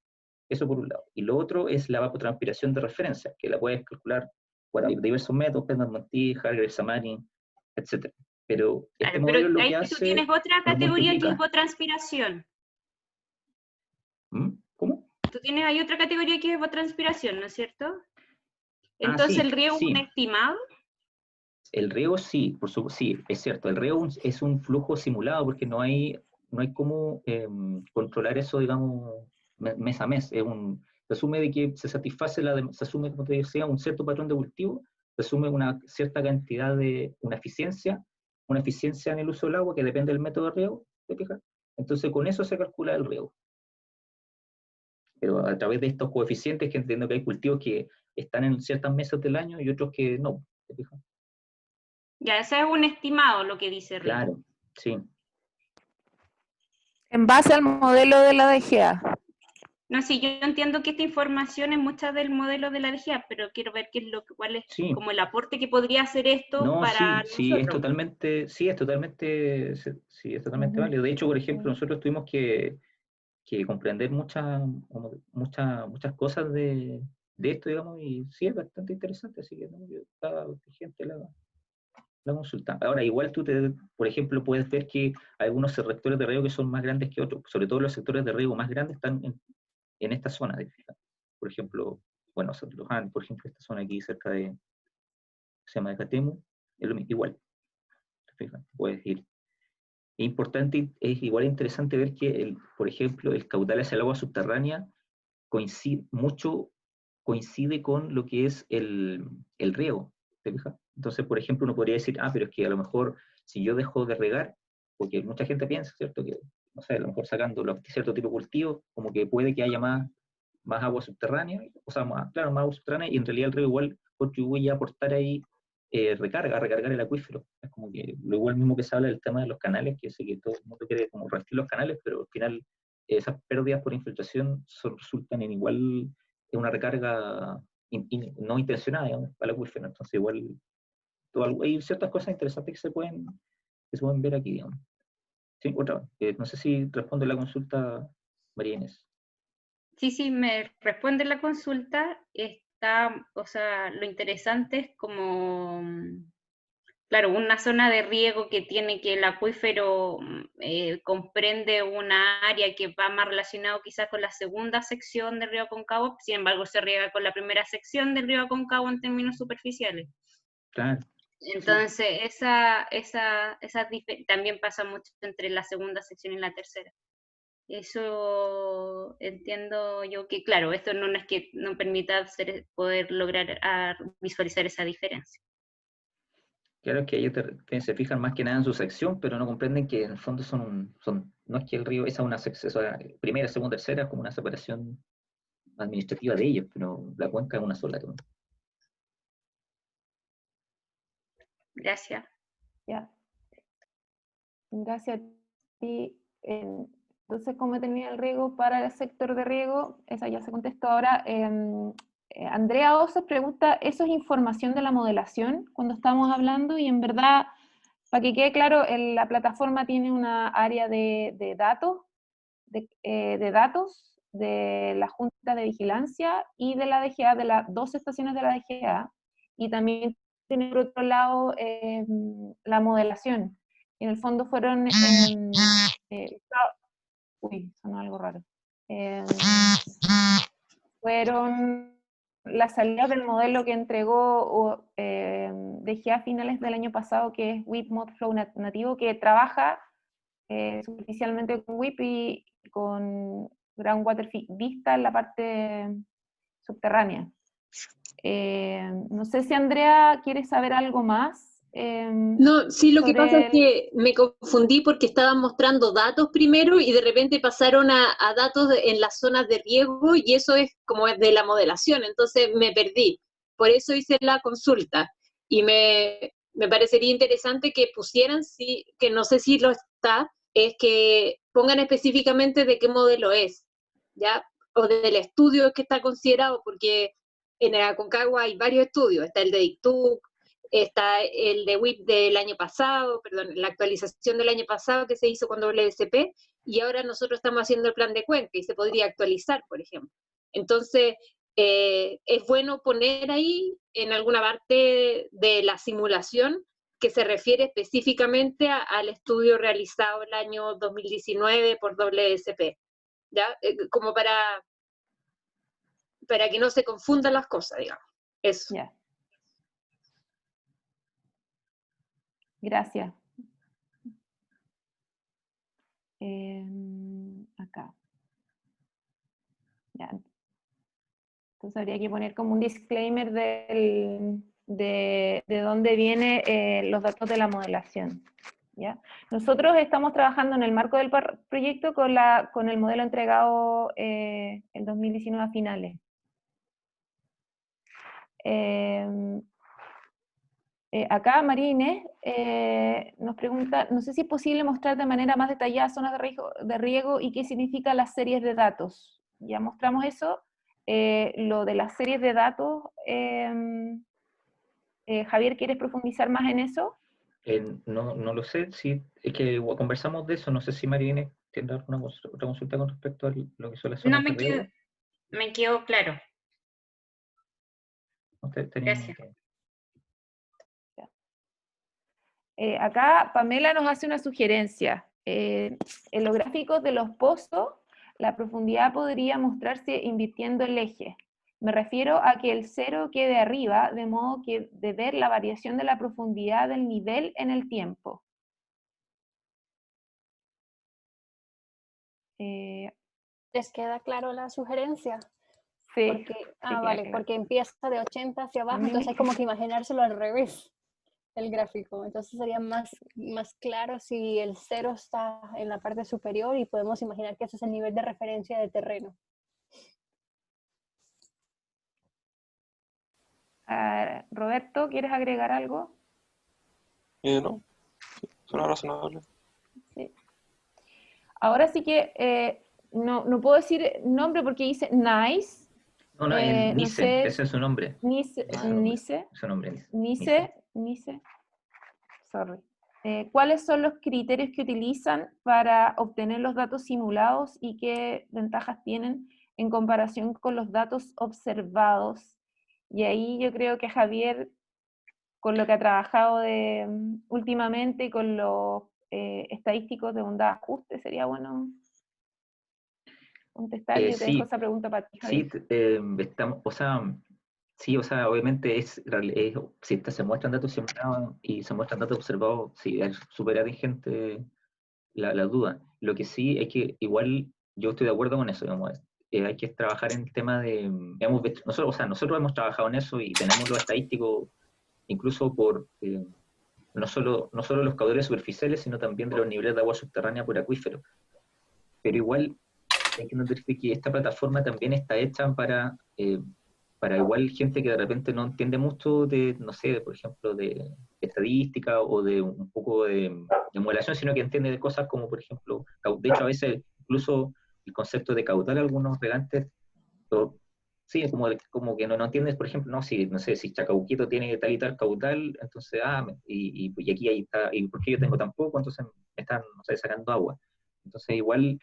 Eso por un lado. Y lo otro es la evapotranspiración de referencia, que la puedes calcular, bueno, hay diversos métodos, Penman-Monti, Hargreaves-Samarin, etc. Pero este Claro, pero modelo lo ahí que tú hace, tienes otra lo categoría que es multiplica. evapotranspiración. ¿Cómo? Tú tienes ahí otra categoría que es evapotranspiración, ¿no es cierto? Entonces, Sí, ¿el riego es un sí. estimado? El riego sí, sí, es cierto. El riego es un flujo simulado porque no hay cómo controlar eso, digamos, mes a mes. Se asume de que se satisface se asume, como te decía, un cierto patrón de cultivo, se asume una cierta cantidad una eficiencia en el uso del agua que depende del método de riego, ¿te fijas? Entonces con eso se calcula el riego. Pero a través de estos coeficientes, que entiendo que hay cultivos que están en ciertos meses del año y otros que no, ¿te fijas? Ya, ese es un estimado lo que dice riego. Claro, sí. En base al modelo de la DGA. No, sí, yo entiendo que esta información es mucha del modelo de la DGA, pero quiero ver cuál es Sí, como el aporte que podría hacer esto no, para sí, es nosotros. totalmente, sí, es totalmente válido. De hecho, por ejemplo, nosotros tuvimos que comprender muchas cosas de esto, digamos, y sí es bastante interesante, así que no, está vigente la consulta. Ahora, igual por ejemplo, puedes ver que hay algunos sectores de riego que son más grandes que otros, sobre todo los sectores de riego más grandes están en esta zona, por ejemplo, bueno, Luján, por ejemplo, esta zona aquí cerca se llama de Catemu, igual, puedes ir. Es igual interesante ver que, por ejemplo, el caudal hacia el agua subterránea coincide con lo que es el riego, ¿te fijas? Entonces, por ejemplo, uno podría decir, pero es que a lo mejor si yo dejo de regar, porque mucha gente piensa, ¿cierto? Que, no sé, a lo mejor sacando cierto tipo de cultivos, como que puede que haya más agua subterránea, o sea, más agua subterránea, y en realidad el riego igual contribuye a aportar ahí recargar el acuífero. Es como que lo igual mismo que se habla del tema de los canales, que sé que todo el mundo quiere como restringir los canales, pero al final esas pérdidas por infiltración resultan en igual una recarga no intencionada, digamos, para el acuífero. Entonces igual hay ciertas cosas interesantes que se pueden ver aquí, digamos. Sí, otra vez. No sé si responde la consulta, María Inés. Sí, me responde la consulta. O sea, lo interesante es como, claro, una zona de riego que tiene que el acuífero comprende una área que va más relacionado quizás con la segunda sección del río Aconcagua, sin embargo se riega con la primera sección del río Aconcagua en términos superficiales. Claro. Entonces, también pasa mucho entre la segunda sección y la tercera. Eso entiendo yo que, claro, esto no es que no permita poder lograr visualizar esa diferencia. Claro que ellos se fijan más que nada en su sección, pero no comprenden que en el fondo no es que el río, esa es una sección, primera, segunda, tercera, es como una separación administrativa de ellos, pero la cuenca es una sola. ¿No? Gracias. Ya. Gracias a ti. Entonces, ¿cómo termina el riego para el sector de riego? Esa ya se contestó ahora. Andrea Osos pregunta, ¿eso es información de la modelación cuando estamos hablando? Y en verdad, para que quede claro, la plataforma tiene una área de datos, de datos de la Junta de Vigilancia y de la DGA, de las dos estaciones de la DGA, y también tiene por otro lado la modelación. En el fondo fueron, uy, sonó algo raro. Fueron las salidas del modelo que entregó DGA a finales del año pasado, que es WIP Modflow nativo, que trabaja superficialmente con WIP y con Groundwater Vista en la parte subterránea. No sé si Andrea quiere saber algo más. No, sí, lo que pasa es que me confundí porque estaban mostrando datos primero y de repente pasaron a datos en las zonas de riego y eso es como de la modelación, entonces me perdí. Por eso hice la consulta y me parecería interesante que pusieran, sí, que no sé si lo está, es que pongan específicamente de qué modelo es, ¿ya? O del estudio que está considerado, porque en el Aconcagua hay varios estudios, está el de ICTUC, está el de WIP del año pasado, perdón, la actualización del año pasado que se hizo con WSP, y ahora nosotros estamos haciendo el plan de cuenca y se podría actualizar, por ejemplo. Entonces, es bueno poner ahí en alguna parte de la simulación que se refiere específicamente al estudio realizado el año 2019 por WSP, ¿ya? Como para que no se confundan las cosas, digamos. Eso. Yeah. Gracias. Acá. Ya. Entonces habría que poner como un disclaimer de dónde vienen los datos de la modelación. ¿Ya? Nosotros estamos trabajando en el marco del proyecto con el modelo entregado en 2019 a finales. Acá María Inés nos pregunta, no sé si es posible mostrar de manera más detallada zonas de riego y qué significa las series de datos. Ya mostramos eso. Lo de las series de datos, Javier, ¿quieres profundizar más en eso? No lo sé, sí, es que conversamos de eso, no sé si María Inés ¿tiene alguna otra consulta con respecto a lo que son las No zonas de riego? me quedó claro. ¿Ustedes tenían- Gracias. Acá Pamela nos hace una sugerencia. En los gráficos de los pozos, la profundidad podría mostrarse invirtiendo el eje. Me refiero a que el cero quede arriba, de modo que de ver la variación de la profundidad del nivel en el tiempo. ¿Les queda claro la sugerencia? Sí, Porque, queda vale, claro. porque empieza de 80 hacia abajo, mí entonces me- hay como que imaginárselo al revés, el gráfico. Entonces sería más claro si el cero está en la parte superior y podemos imaginar que ese es el nivel de referencia de terreno. Roberto, ¿quieres agregar algo? No, suena razonable. Sí. Ahora sí que no puedo decir nombre porque dice nice. No, no, no Nice, sé, ese es su nombre. Nice, Ese es su nombre. Nice, Su nombre, Nice. Nice, sorry. ¿Cuáles son los criterios que utilizan para obtener los datos simulados y qué ventajas tienen en comparación con los datos observados? Y ahí yo creo que Javier, con lo que ha trabajado últimamente, con los estadísticos de bondad ajuste, sería bueno contestar. Yo te dejo Sí, esa pregunta para ti, Javier. sí, estamos, o sea, sí, o sea, obviamente si se muestran datos simulados y se muestran datos observados, sí, es súper atingente la duda. Lo que sí es que igual yo estoy de acuerdo con eso, digamos, hay que trabajar en el tema de, nosotros, o sea, nosotros hemos trabajado en eso y tenemos lo estadístico incluso por, no solo los caudales superficiales, sino también de los niveles de agua subterránea por acuífero. Pero igual hay que entender que esta plataforma también está hecha para igual gente que de repente no entiende mucho de, no sé, por ejemplo, de estadística o de un poco de modelación, sino que entiende de cosas como, por ejemplo, de hecho a veces incluso el concepto de caudal, algunos regantes, sí, como que no entiendes, por ejemplo, no, si, no sé, si Chacabuquito tiene tal y tal caudal, entonces, y aquí ahí está, y ¿por qué yo tengo tan poco? Entonces me están, no sé, sacando agua. Entonces igual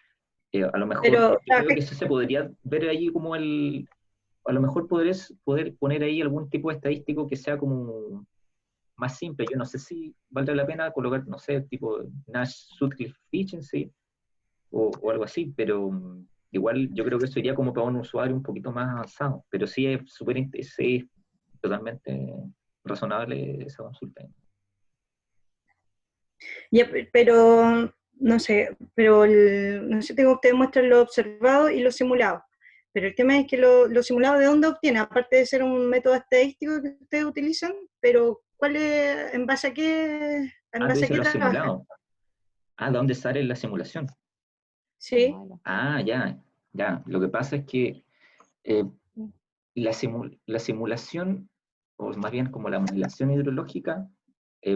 a lo mejor, Pero yo creo que eso se podría ver ahí como a lo mejor poder poner ahí algún tipo de estadístico que sea como más simple. Yo no sé si valdrá la pena colocar, no sé, tipo Nash-Sutcliffe Efficiency o algo así, pero igual yo creo que eso iría como para un usuario un poquito más avanzado, pero sí es sí, es totalmente razonable esa consulta. ya, pero no sé, pero no sé, tengo ustedes muestran lo observado y lo simulado. Pero el tema es que lo simulado, ¿de dónde obtiene? Aparte de ser un método estadístico que ustedes utilizan, pero ¿cuál es, en base a qué, en Tú base a dices qué los trabajan? simulados. ¿De dónde sale la simulación? Sí, Ya. Lo que pasa es que eh, la simulación, o más bien como la modelación hidrológica,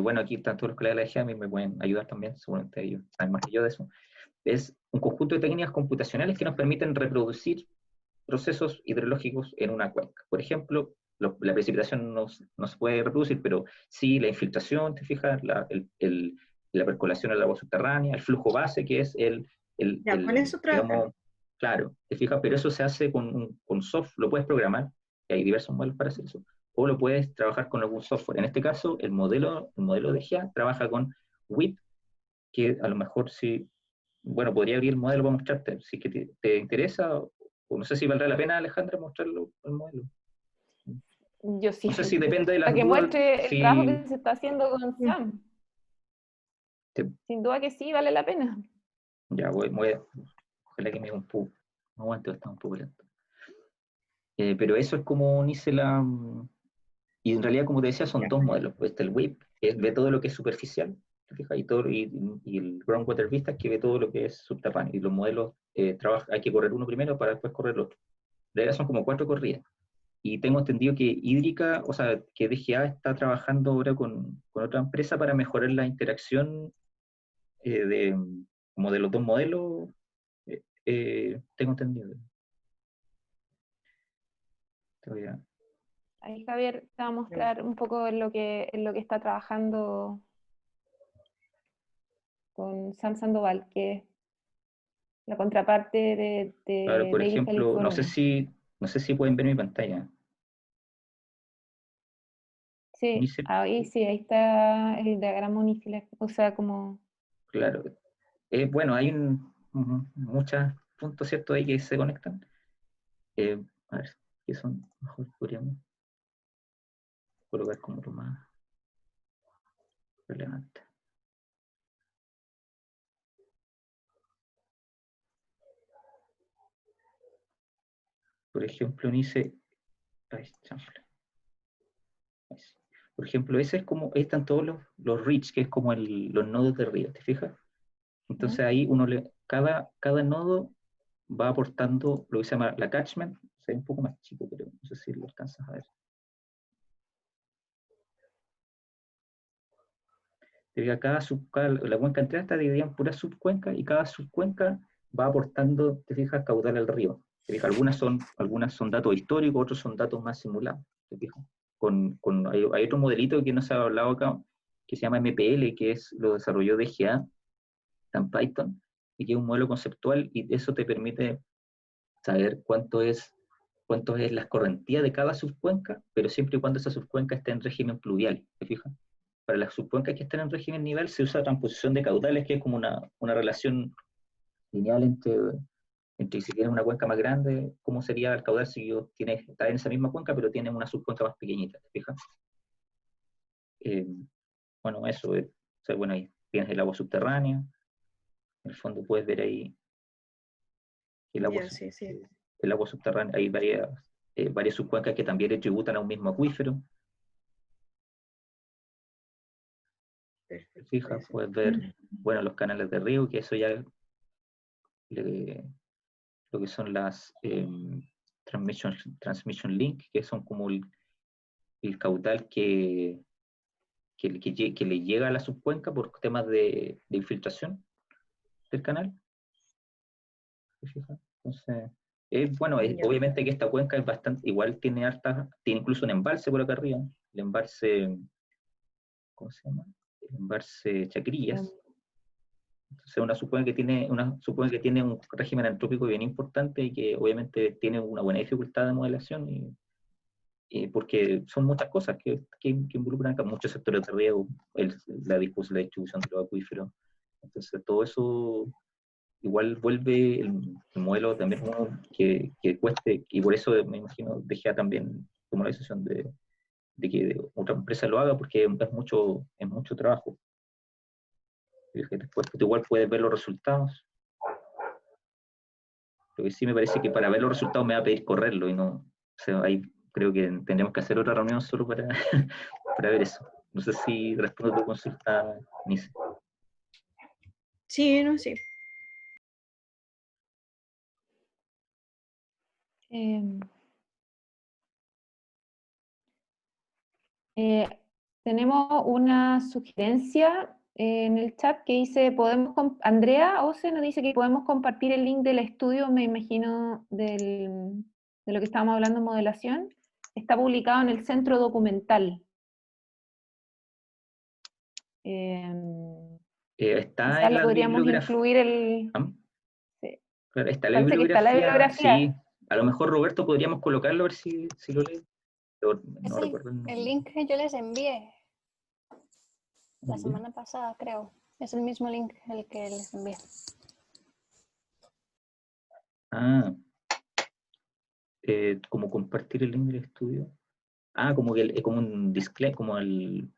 bueno, aquí tanto los colegas de la EGEA me pueden ayudar también, seguramente ellos saben más que yo de eso, es un conjunto de técnicas computacionales que nos permiten reproducir procesos hidrológicos en una cuenca. Por ejemplo, la precipitación no se puede reproducir, pero sí la infiltración, te fijas, la percolación del agua subterránea, el flujo base, que es ya, con eso trabajan. digamos, claro, te fijas, pero eso se hace con software, lo puedes programar, y hay diversos modelos para hacer eso, o lo puedes trabajar con algún software. En este caso, el modelo de GEA trabaja con WIP, que a lo mejor sí, bueno, podría abrir el modelo para mostrarte, si que te interesa, o no sé si valdrá la pena, Alejandra, mostrarlo el modelo. Yo sí, No sé si depende de para las que dudas, muestre el trabajo si que se está haciendo con Sam. Sin duda que sí, vale la pena. ya ojalá que me diga un poco, no aguante, está un poco lento. Pero eso es como hice y en realidad, como te decía, son dos modelos. Pues está el WIP, que ve todo lo que es superficial, ¿te fijas? Y el Groundwater Vista, que ve todo lo que es subterráneo. Y los modelos, hay que correr uno primero para después correr el otro. De verdad son como 4 corridas. Y tengo entendido que Hídrica, o sea, que DGA está trabajando ahora con otra empresa para mejorar la interacción como de los dos modelos, tengo entendido. Ahí Javier te va a mostrar un poco en lo que está trabajando con Sam Sandoval, que la contraparte Claro, de por Daily ejemplo, no sé California. si pueden ver mi pantalla. Sí, Unice, sí, ahí está el diagrama unifilar, o sea, como... claro. Bueno, hay muchos puntos, ¿cierto?, ahí que se conectan. A ver, ¿qué son? Mejor podríamos colocar como lo más relevante. Por ejemplo, Unice, ay, chanfle. Por ejemplo, ese es como, ahí están todos los reach, que es como los nodos de río, ¿te fijas? Entonces ahí cada nodo va aportando lo que se llama la catchment, se ve un poco más chico, pero no sé si lo alcanzas a ver. Te fijas, la cuenca entera está dividida en puras subcuencas y cada subcuenca va aportando, te fijas, caudal al río. Te fijas, algunas son datos históricos, otros son datos más simulados, te fijas. Hay otro modelito que no se ha hablado acá, que se llama MPL, lo desarrolló DGA en Python, y que es un modelo conceptual, y eso te permite saber cuánto es la escorrentía de cada subcuenca, pero siempre y cuando esa subcuenca esté en régimen pluvial, ¿te fijas? Para las subcuencas que estén en régimen nivel se usa transposición de caudales, que es como una relación lineal entre si tienes una cuenca más grande, cómo sería el caudal si está en esa misma cuenca, pero tienes una subcuenca más pequeñita, ¿te fijas? Bueno, eso es, o sea, bueno, ahí tienes el agua subterránea, en el fondo puedes ver ahí el agua, Sí, sí. el agua subterránea, hay varias subcuencas que también le tributan a un mismo acuífero. Perfecto. Fijas, puedes ver, bueno, los canales de río, que eso ya lo que son las transmission link, que son como el caudal que le llega a la subcuenca por temas de infiltración del canal. Entonces, bueno, obviamente que esta cuenca es bastante, igual tiene incluso un embalse por acá arriba, el embalse, ¿cómo se llama? El embalse Chacrillas. Entonces supone que tiene un régimen antrópico bien importante y que obviamente tiene una buena dificultad de modelación, y porque son muchas cosas que involucran acá, muchos sectores de riego, la distribución de los acuíferos. Entonces todo eso igual vuelve el modelo también uno que cueste, y por eso me imagino DGA también tomó la decisión de que otra empresa lo haga, porque es mucho trabajo. Después igual puedes ver los resultados. Lo que sí me parece que para ver los resultados me va a pedir correrlo, y no, o sea, ahí creo que tendremos que hacer otra reunión solo para, para ver eso. No sé si respondo a tu consulta, Nice. Sí, no, sí. Tenemos una sugerencia en el chat que dice, Andrea Ose nos dice que podemos compartir el link del estudio, me imagino, de lo que estábamos hablando en modelación. Está publicado en el centro documental. Está Quizás en le la podríamos bibliografía. incluir Sí. Claro, está la parece que está la bibliografía. bibliografía. Sí, a lo mejor Roberto podríamos colocarlo a ver si lo lee. No recuerdo el link que yo les envié la semana pasada, creo. Es el mismo link el que les envié. Como compartir el link del estudio. Como un disclaimer, como en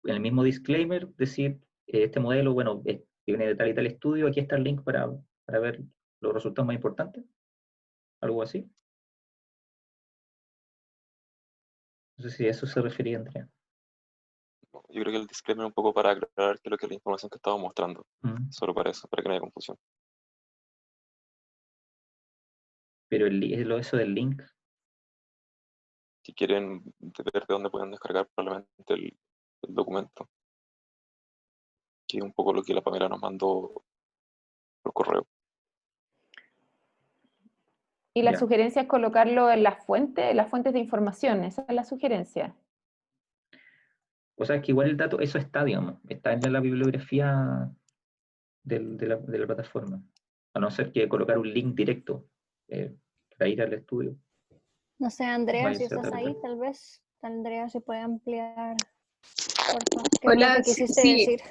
el mismo disclaimer, decir, este modelo, bueno, viene de tal y tal estudio, aquí está el link para ver los resultados más importantes. Algo así. No sé si a eso se refería, Andrea. Yo creo que el disclaimer un poco para aclarar que lo que es la información que estamos mostrando. Solo para eso, para que no haya confusión. Pero eso del link. Si quieren ver de dónde pueden descargar probablemente el documento, que es un poco lo que la Pamela nos mandó por correo. Y la sugerencia es colocarlo en las fuentes de información, esa es la sugerencia. O sea, que igual el dato, eso está, digamos, está en la bibliografía de la plataforma. a no ser que colocar un link directo para ir al estudio. No sé, Andrea, Vaya si a ser estás de ahí, repente. tal vez. Andrea, se puede ampliar. Porfa. ¿Qué fue lo Hola, que quisiste sí, decir?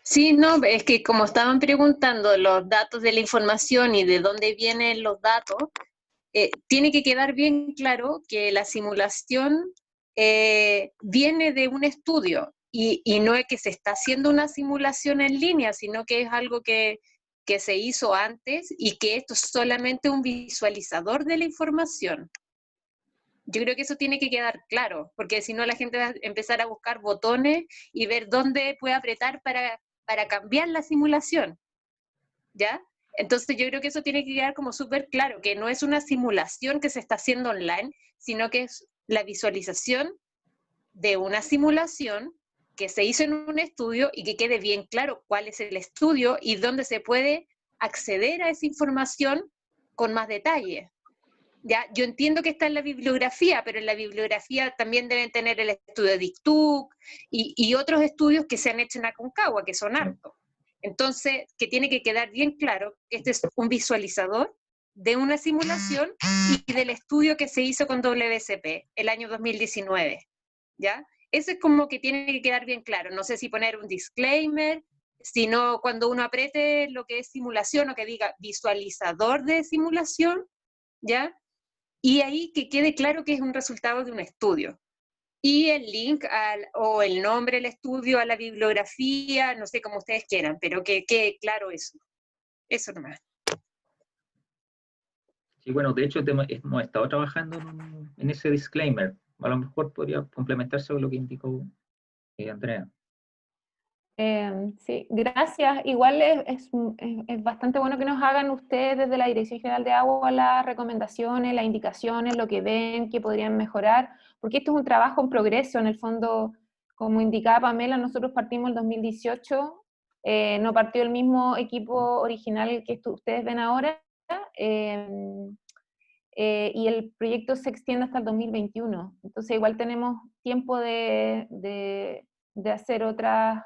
sí, no, es que como estaban preguntando los datos de la información y de dónde vienen los datos, tiene que quedar bien claro que la simulación viene de un estudio y no es que se está haciendo una simulación en línea, sino que es algo que se hizo antes y que esto es solamente un visualizador de la información. Yo creo que eso tiene que quedar claro, porque si no la gente va a empezar a buscar botones y ver dónde puede apretar para cambiar la simulación, ¿ya? Entonces yo creo que eso tiene que quedar como súper claro, que no es una simulación que se está haciendo online, sino que es la visualización de una simulación que se hizo en un estudio y que quede bien claro cuál es el estudio y dónde se puede acceder a esa información con más detalle. Ya, yo entiendo que está en la bibliografía, pero en la bibliografía también deben tener el estudio de ICTUC y otros estudios que se han hecho en Aconcagua, que son hartos. Entonces, que tiene que quedar bien claro que este es un visualizador de una simulación y del estudio que se hizo con WSP el año 2019, ¿ya? Eso es como que tiene que quedar bien claro. No sé si poner un disclaimer, sino cuando uno apriete lo que es simulación o que diga visualizador de simulación, ¿ya? Y ahí que quede claro que es un resultado de un estudio. Y el link o el nombre del estudio a la bibliografía, no sé cómo ustedes quieran, pero que quede claro eso. Eso nomás. Sí, bueno, de hecho hemos estado trabajando en ese disclaimer. A lo mejor podría complementarse con lo que indicó Andrea. Sí, gracias. Igual es bastante bueno que nos hagan ustedes desde la Dirección General de Agua las recomendaciones, las indicaciones, lo que ven, que podrían mejorar, porque esto es un trabajo en progreso. En el fondo, como indicaba Pamela, nosotros partimos el 2018, no partió el mismo equipo original que ustedes ven ahora, y el proyecto se extiende hasta el 2021. Entonces igual tenemos tiempo de hacer otras,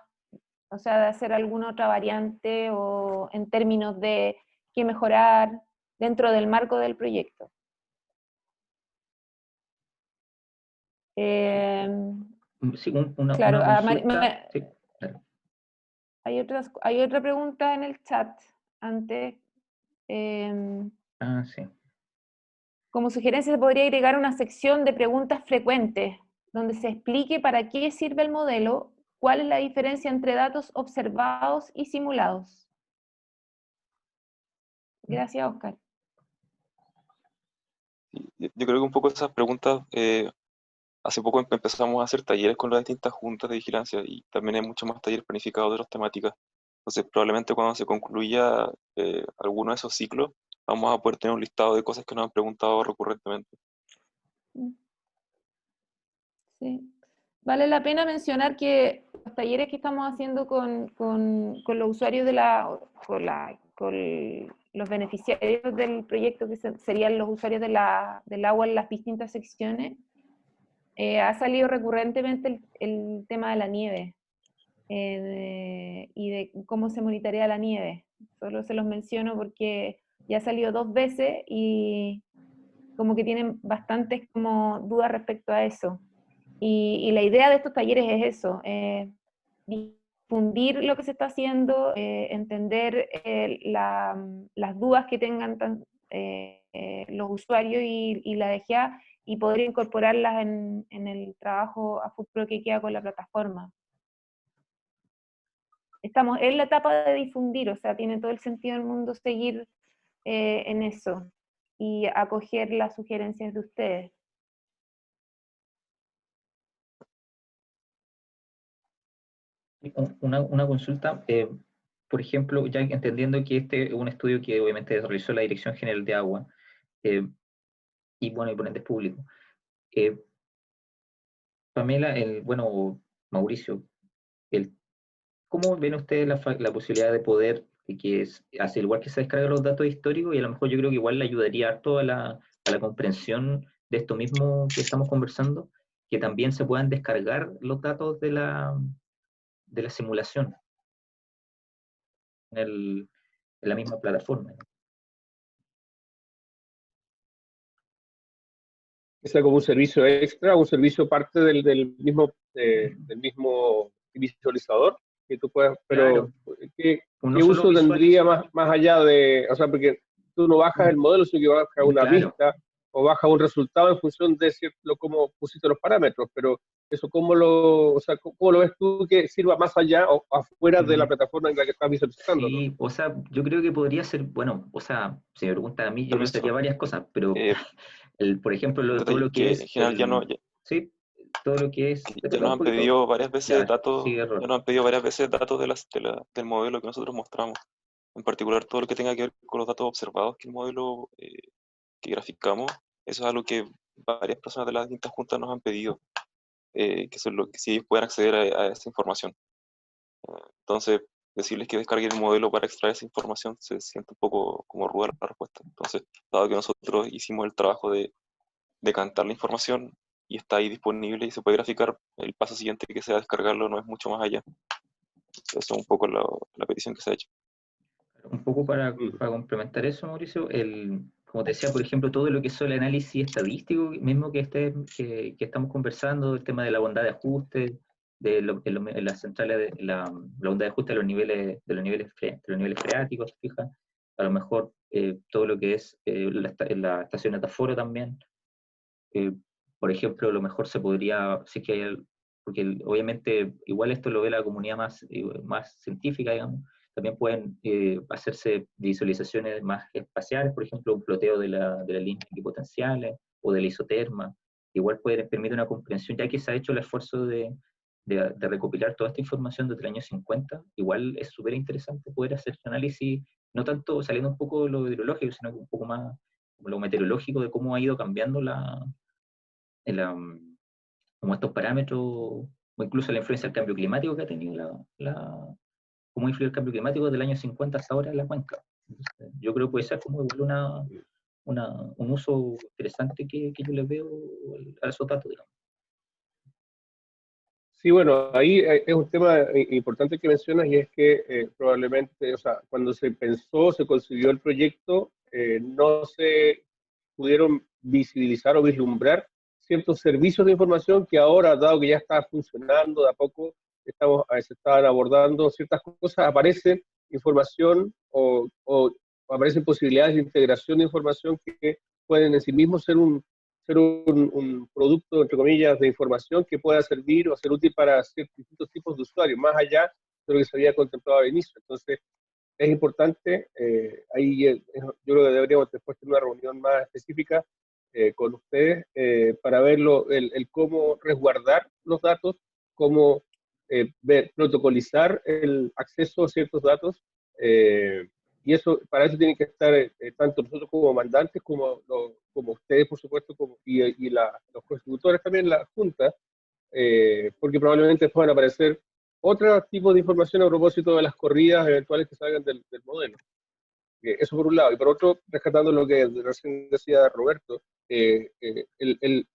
o sea, de hacer alguna otra variante o en términos de qué mejorar dentro del marco del proyecto. Sí, una Claro, consulta. Sí, claro. hay otra pregunta en el chat antes. Sí. Como sugerencia se podría agregar una sección de preguntas frecuentes, donde se explique para qué sirve el modelo, cuál es la diferencia entre datos observados y simulados. Gracias, Oscar. Yo creo que un poco esas preguntas, hace poco empezamos a hacer talleres con las distintas juntas de vigilancia y también hay muchos más talleres planificados de otras temáticas. Entonces, probablemente cuando se concluya alguno de esos ciclos, vamos a poder tener un listado de cosas que nos han preguntado recurrentemente. Sí. Vale la pena mencionar que los talleres que estamos haciendo con los usuarios con los beneficiarios del proyecto, que serían los usuarios del agua en las distintas secciones, ha salido recurrentemente el tema de la nieve y de cómo se monitorea la nieve. Solo se los menciono porque ya ha salido 2 veces y como que tienen bastantes como dudas respecto a eso. Y la idea de estos talleres es eso, difundir lo que se está haciendo, entender las dudas que tengan los usuarios y la DGA y poder incorporarlas en el trabajo a futuro que queda con la plataforma. Estamos en la etapa de difundir, o sea, tiene todo el sentido del mundo seguir en eso y acoger las sugerencias de ustedes. Una consulta, por ejemplo, ya entendiendo que este es un estudio que obviamente realizó la Dirección General de Agua, y bueno, y por ende es público. Pamela, Mauricio, ¿cómo ven ustedes la posibilidad de poder, hacer igual que se descargan los datos históricos, y a lo mejor yo creo que igual le ayudaría harto a la comprensión de esto mismo que estamos conversando, que también se puedan descargar los datos de la simulación en la misma plataforma. Que sea como un servicio extra, un servicio parte del mismo visualizador, que tú puedas, pero Claro. ¿qué Uno solo uso tendría visualiza. más allá de, o sea, porque tú no bajas el modelo, sino que bajas una Claro. vista o bajas un resultado en función de cómo pusiste los parámetros, pero eso, ¿cómo lo ves tú que sirva más allá o afuera de la plataforma en la que estás visualizando? Sí, o sea, yo creo que podría ser, bueno, o sea, si me pregunta a mí, yo Permiso. pensaría varias cosas, pero, por ejemplo, todo lo que que es, en general sí, todo lo que es, ya nos han pedido varias veces datos, sí, error. ya nos han pedido varias veces datos del modelo que nosotros mostramos. En particular, todo lo que tenga que ver con los datos observados que el modelo que graficamos, eso es algo que varias personas de las distintas juntas nos han pedido, que son lo que si ellos puedan acceder a esa información. Entonces, decirles que descarguen el modelo para extraer esa información se siente un poco como ruda la respuesta. Entonces, dado que nosotros hicimos el trabajo de cantar la información y está ahí disponible y se puede graficar, el paso siguiente que sea descargarlo no es mucho más allá. Eso es un poco la petición que se ha hecho. Un poco para complementar eso, Mauricio, como te decía, por ejemplo, todo lo que es el análisis estadístico, mismo que estamos conversando, el tema de la bondad de ajuste, de las centrales, la bondad de ajuste de los niveles freáticos, fija, a lo mejor todo lo que es la estación Ataforo también. Por ejemplo, a lo mejor se podría, sí que porque obviamente igual esto lo ve la comunidad más científica, digamos, también pueden hacerse visualizaciones más espaciales, por ejemplo, un ploteo de la línea equipotenciales o de la isoterma. Igual permite una comprensión, ya que se ha hecho el esfuerzo de recopilar toda esta información desde el año 50, igual es súper interesante poder hacer análisis, no tanto saliendo un poco de lo hidrológico, sino un poco más lo meteorológico de cómo ha ido cambiando como estos parámetros, o incluso la influencia del cambio climático que ha tenido cómo influye el cambio climático desde el año 50 hasta ahora en la cuenca. Entonces, yo creo que puede ser como igual un uso interesante que yo les veo a esos datos, digamos. Sí, bueno, ahí es un tema importante que mencionas, y es que probablemente, o sea, cuando se pensó, se concibió el proyecto, no se pudieron visibilizar o vislumbrar ciertos servicios de información que ahora, dado que ya está funcionando, de a poco se están abordando ciertas cosas, aparece información o aparecen posibilidades de integración de información que pueden en sí mismos ser un producto, entre comillas, de información que pueda servir o ser útil para distintos tipos de usuarios, más allá de lo que se había contemplado al inicio. Entonces, es importante, yo creo que deberíamos después tener una reunión más específica con ustedes para ver el cómo resguardar los datos, cómo protocolizar el acceso a ciertos datos, y eso, para eso tienen que estar tanto nosotros como mandantes, como ustedes, por supuesto, y los contributores también, la Junta, porque probablemente puedan aparecer otro tipo de información a propósito de las corridas eventuales que salgan del modelo. Eso por un lado. Y por otro, rescatando lo que recién decía Roberto, el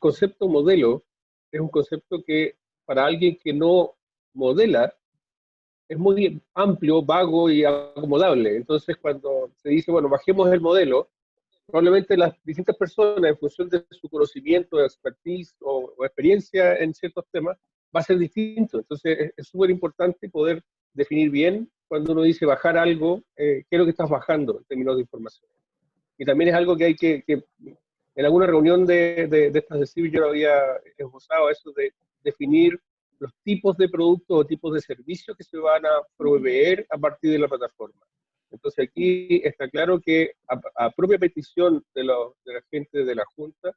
concepto modelo es un concepto que para alguien que no modela es muy amplio, vago y acomodable. Entonces, cuando se dice, bueno, bajemos el modelo, probablemente las distintas personas, en función de su conocimiento, expertise o experiencia en ciertos temas, va a ser distinto. Entonces, es súper importante poder definir bien cuando uno dice bajar algo, qué es lo que estás bajando en términos de información. Y también es algo que hay que en alguna reunión de estas de CIVI yo lo había esbozado, eso de definir los tipos de productos o tipos de servicios que se van a proveer a partir de la plataforma. Entonces aquí está claro que a propia petición de la gente de la Junta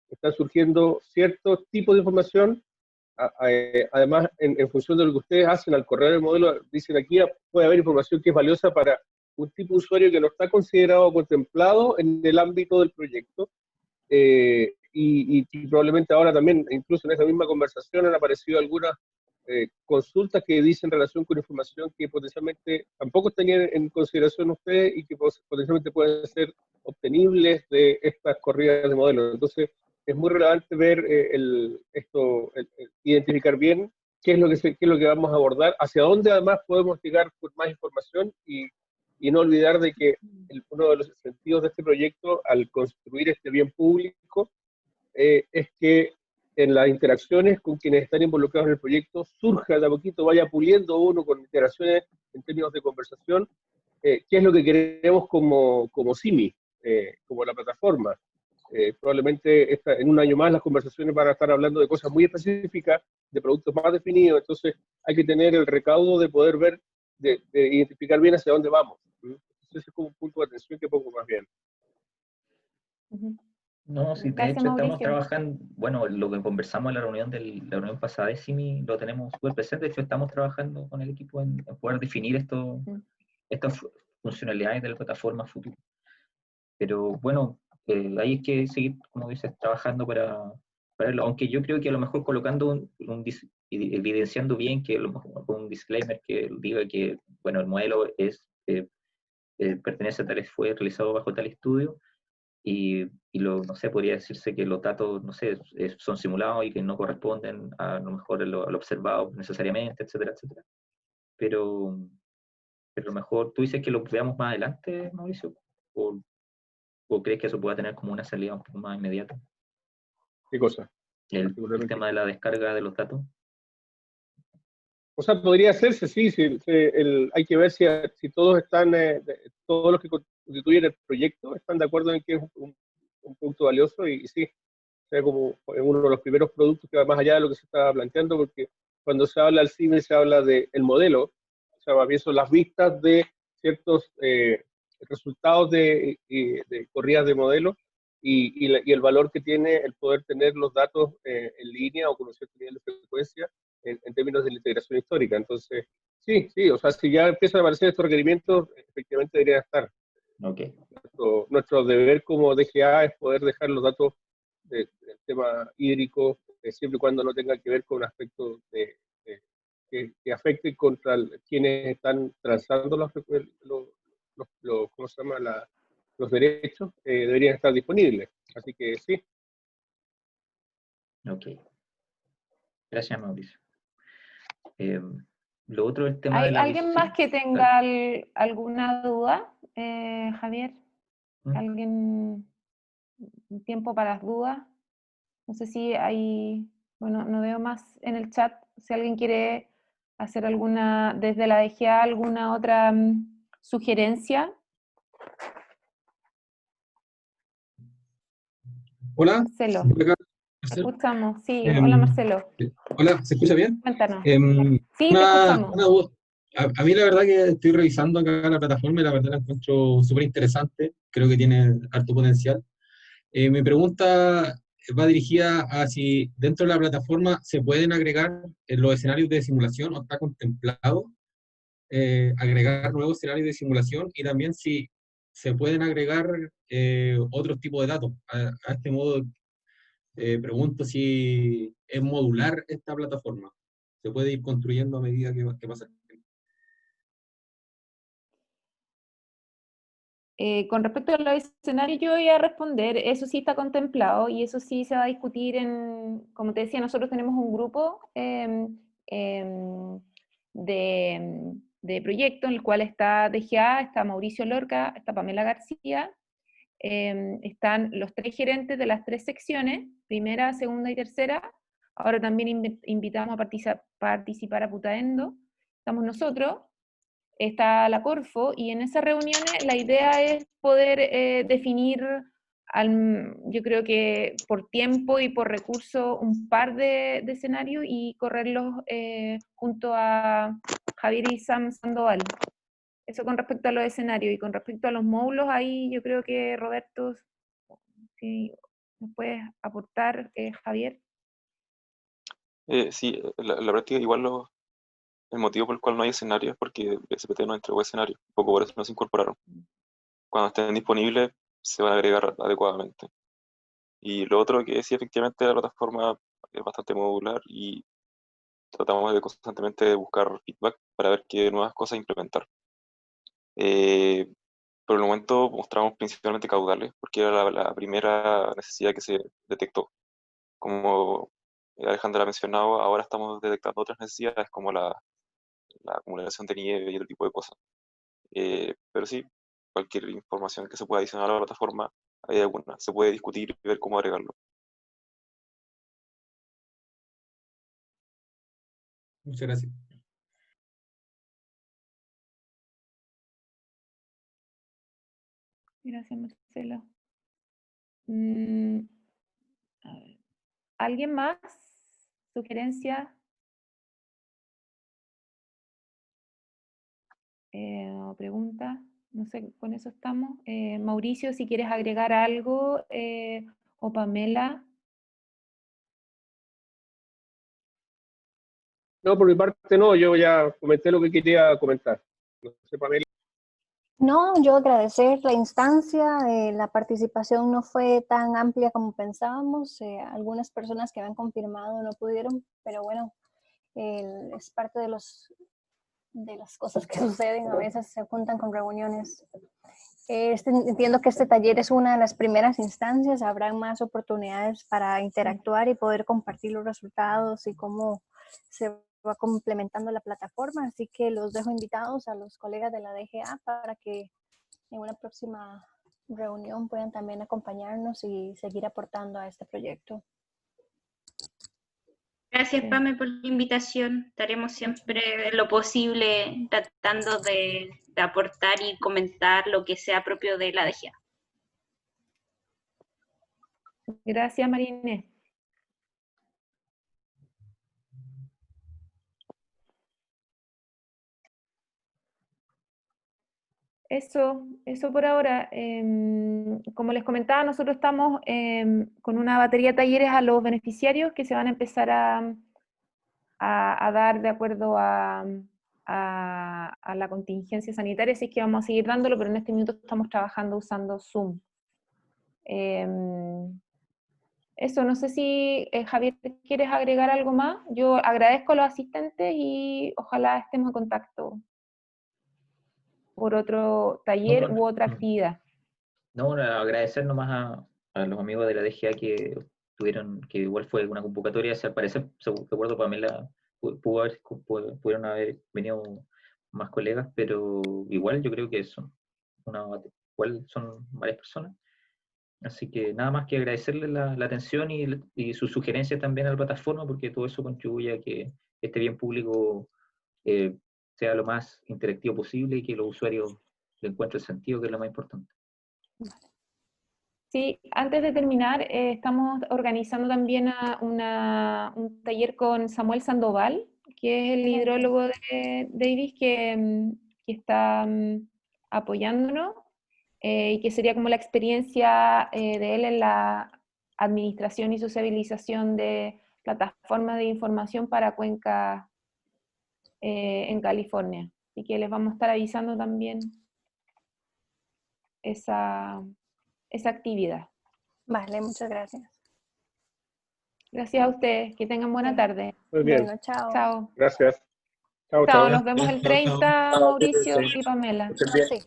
están surgiendo ciertos tipos de información, además en función de lo que ustedes hacen al correr el modelo, dicen aquí puede haber información que es valiosa para un tipo de usuario que no está considerado o contemplado en el ámbito del proyecto, y probablemente ahora también, incluso en esa misma conversación, han aparecido algunas consultas que dicen relación con información que potencialmente tampoco tenían en consideración ustedes y que potencialmente pueden ser obtenibles de estas corridas de modelos. Entonces, es muy relevante ver identificar bien qué es lo que vamos a abordar, hacia dónde además podemos llegar con más información y y no olvidar de que uno de los sentidos de este proyecto, al construir este bien público, es que en las interacciones con quienes están involucrados en el proyecto surja de a poquito, vaya puliendo uno con interacciones en términos de conversación, qué es lo que queremos como CIMI, como la plataforma. Probablemente en un año más las conversaciones van a estar hablando de cosas muy específicas, de productos más definidos, entonces hay que tener el recaudo de poder ver, de identificar bien hacia dónde vamos. Entonces es como un punto de atención que pongo más bien. No, sí, de Gracias, hecho estamos Mauricio. trabajando, bueno, lo que conversamos en la reunión pasada de CIMI lo tenemos súper presente, de hecho estamos trabajando con el equipo en poder definir estas funcionalidades de la plataforma futuro. Pero bueno, ahí hay que seguir, como dices, trabajando para verlo, aunque yo creo que a lo mejor colocando evidenciando bien que a lo mejor con un disclaimer que diga que, bueno, el modelo pertenece a tal, fue realizado bajo tal estudio, no sé, podría decirse que los datos, no sé, son simulados y que no corresponden a lo mejor a lo observado necesariamente, etcétera, etcétera. Pero a lo mejor tú dices que lo veamos más adelante, Mauricio, o crees que eso pueda tener como una salida un poco más inmediata. ¿Qué cosa? El tema de la descarga de los datos. O sea, podría hacerse, sí, hay que ver si todos están, todos los que constituyen el proyecto están de acuerdo en que es un producto valioso y sí, sea como uno de los primeros productos que va más allá de lo que se estaba planteando, porque cuando se habla del cine se habla del modelo, o sea, más bien son las vistas de ciertos resultados de corridas de modelo y el valor que tiene el poder tener los datos en línea o con un cierto nivel de frecuencia en términos de la integración histórica. Entonces, sí, o sea, si ya empiezan a aparecer estos requerimientos, efectivamente deberían estar. Okay. Nuestro deber como DGA es poder dejar los datos del tema hídrico, siempre y cuando no tenga que ver con aspectos que afecten contra quienes están transando ¿cómo se llama? Los derechos, deberían estar disponibles. Así que sí. Ok. Gracias, Mauricio. Lo otro es el tema de la... ¿Alguien más que tenga alguna duda? Javier, ¿alguien tiempo para las dudas? No sé si hay, bueno, no veo más en el chat, si alguien quiere hacer alguna, desde la DGA, alguna otra sugerencia. Hola. Marcelo. Te escuchamos, sí, hola Marcelo. Hola, ¿se escucha bien? Cuéntanos. Sí, te escuchamos. Una duda. A mí la verdad que estoy revisando acá la plataforma y la verdad la encuentro súper interesante, creo que tiene harto potencial. Mi pregunta va dirigida a si dentro de la plataforma se pueden agregar los escenarios de simulación o está contemplado agregar nuevos escenarios de simulación y también si se pueden agregar otros tipos de datos. A este modo, pregunto si es modular esta plataforma. ¿Se puede ir construyendo a medida que pasa el tiempo? Con respecto a los escenarios, yo voy a responder, eso sí está contemplado y eso sí se va a discutir como te decía, nosotros tenemos un grupo de proyecto en el cual está DGA, está Mauricio Lorca, está Pamela García, están los 3 gerentes de las 3 secciones, primera, segunda y tercera. Ahora también invitamos a participar a Putaendo, estamos nosotros, está la Corfo, y en esas reuniones la idea es poder definir, yo creo que por tiempo y por recursos, un par de escenarios y correrlos junto a Javier y Sam Sandoval. Eso con respecto a los escenarios. Y con respecto a los módulos, ahí yo creo que Roberto, si nos puedes aportar, Javier. Sí, la práctica igual el motivo por el cual no hay escenarios es porque SPT no entregó escenarios, un poco por eso no se incorporaron. Cuando estén disponibles se van a agregar adecuadamente. Y lo otro que sí, efectivamente la plataforma es bastante modular y tratamos de constantemente buscar feedback para ver qué nuevas cosas implementar. Por el momento mostramos principalmente caudales, porque era la primera necesidad que se detectó. Como Alejandra ha mencionado, ahora estamos detectando otras necesidades como la acumulación de nieve y otro tipo de cosas. Pero sí, cualquier información que se pueda adicionar a la plataforma, hay alguna, se puede discutir y ver cómo agregarlo. Muchas gracias. Gracias, Marcelo. A ver. ¿Alguien más? ¿Sugerencia? ¿O pregunta? No sé, con eso estamos. Mauricio, si quieres agregar algo, o Pamela. No, por mi parte no, yo ya comenté lo que quería comentar. No sé, Pamela. No, yo agradecer la instancia, la participación no fue tan amplia como pensábamos, algunas personas que habían confirmado no pudieron, pero bueno, es parte de las cosas que suceden, a veces se juntan con reuniones. Entiendo que este taller es una de las primeras instancias, habrá más oportunidades para interactuar y poder compartir los resultados y cómo se va complementando la plataforma, así que los dejo invitados a los colegas de la DGA para que en una próxima reunión puedan también acompañarnos y seguir aportando a este proyecto. Gracias, Sí. Pame, por la invitación. Estaremos siempre lo posible tratando de aportar y comentar lo que sea propio de la DGA. Gracias, Marine. Eso por ahora. Como les comentaba, nosotros estamos con una batería de talleres a los beneficiarios que se van a empezar a dar de acuerdo a la contingencia sanitaria, así que vamos a seguir dándolo, pero en este minuto estamos trabajando usando Zoom. Eso, no sé si Javier, ¿quieres agregar algo más? Yo agradezco a los asistentes y ojalá estemos en contacto por otro taller u otra actividad. No, agradecer nomás a los amigos de la DGA que tuvieron, que igual fue una convocatoria, al parecer, recuerdo Pamela, pudieron haber venido más colegas, pero igual yo creo que igual son varias personas. Así que nada más que agradecerles la atención y sus sugerencias también a la plataforma, porque todo eso contribuye a que este bien público sea lo más interactivo posible y que los usuarios le encuentren sentido, que es lo más importante. Sí, antes de terminar, estamos organizando también un taller con Samuel Sandoval, que es el hidrólogo de Davis, que está apoyándonos, y que sería como la experiencia de él en la administración y sociabilización de plataformas de información para cuencas en California. Así que les vamos a estar avisando también esa actividad. Vale, muchas gracias. Gracias a ustedes, que tengan buena tarde. Muy bien. Bueno, chao. Chao. Gracias. Chao, Chao, chao. nos vemos el 30, Mauricio y Pamela. Sí. Gracias.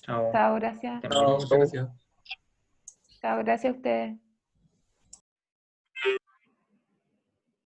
Chao. Chao, gracias. Muchas gracias. Chao, gracias a ustedes.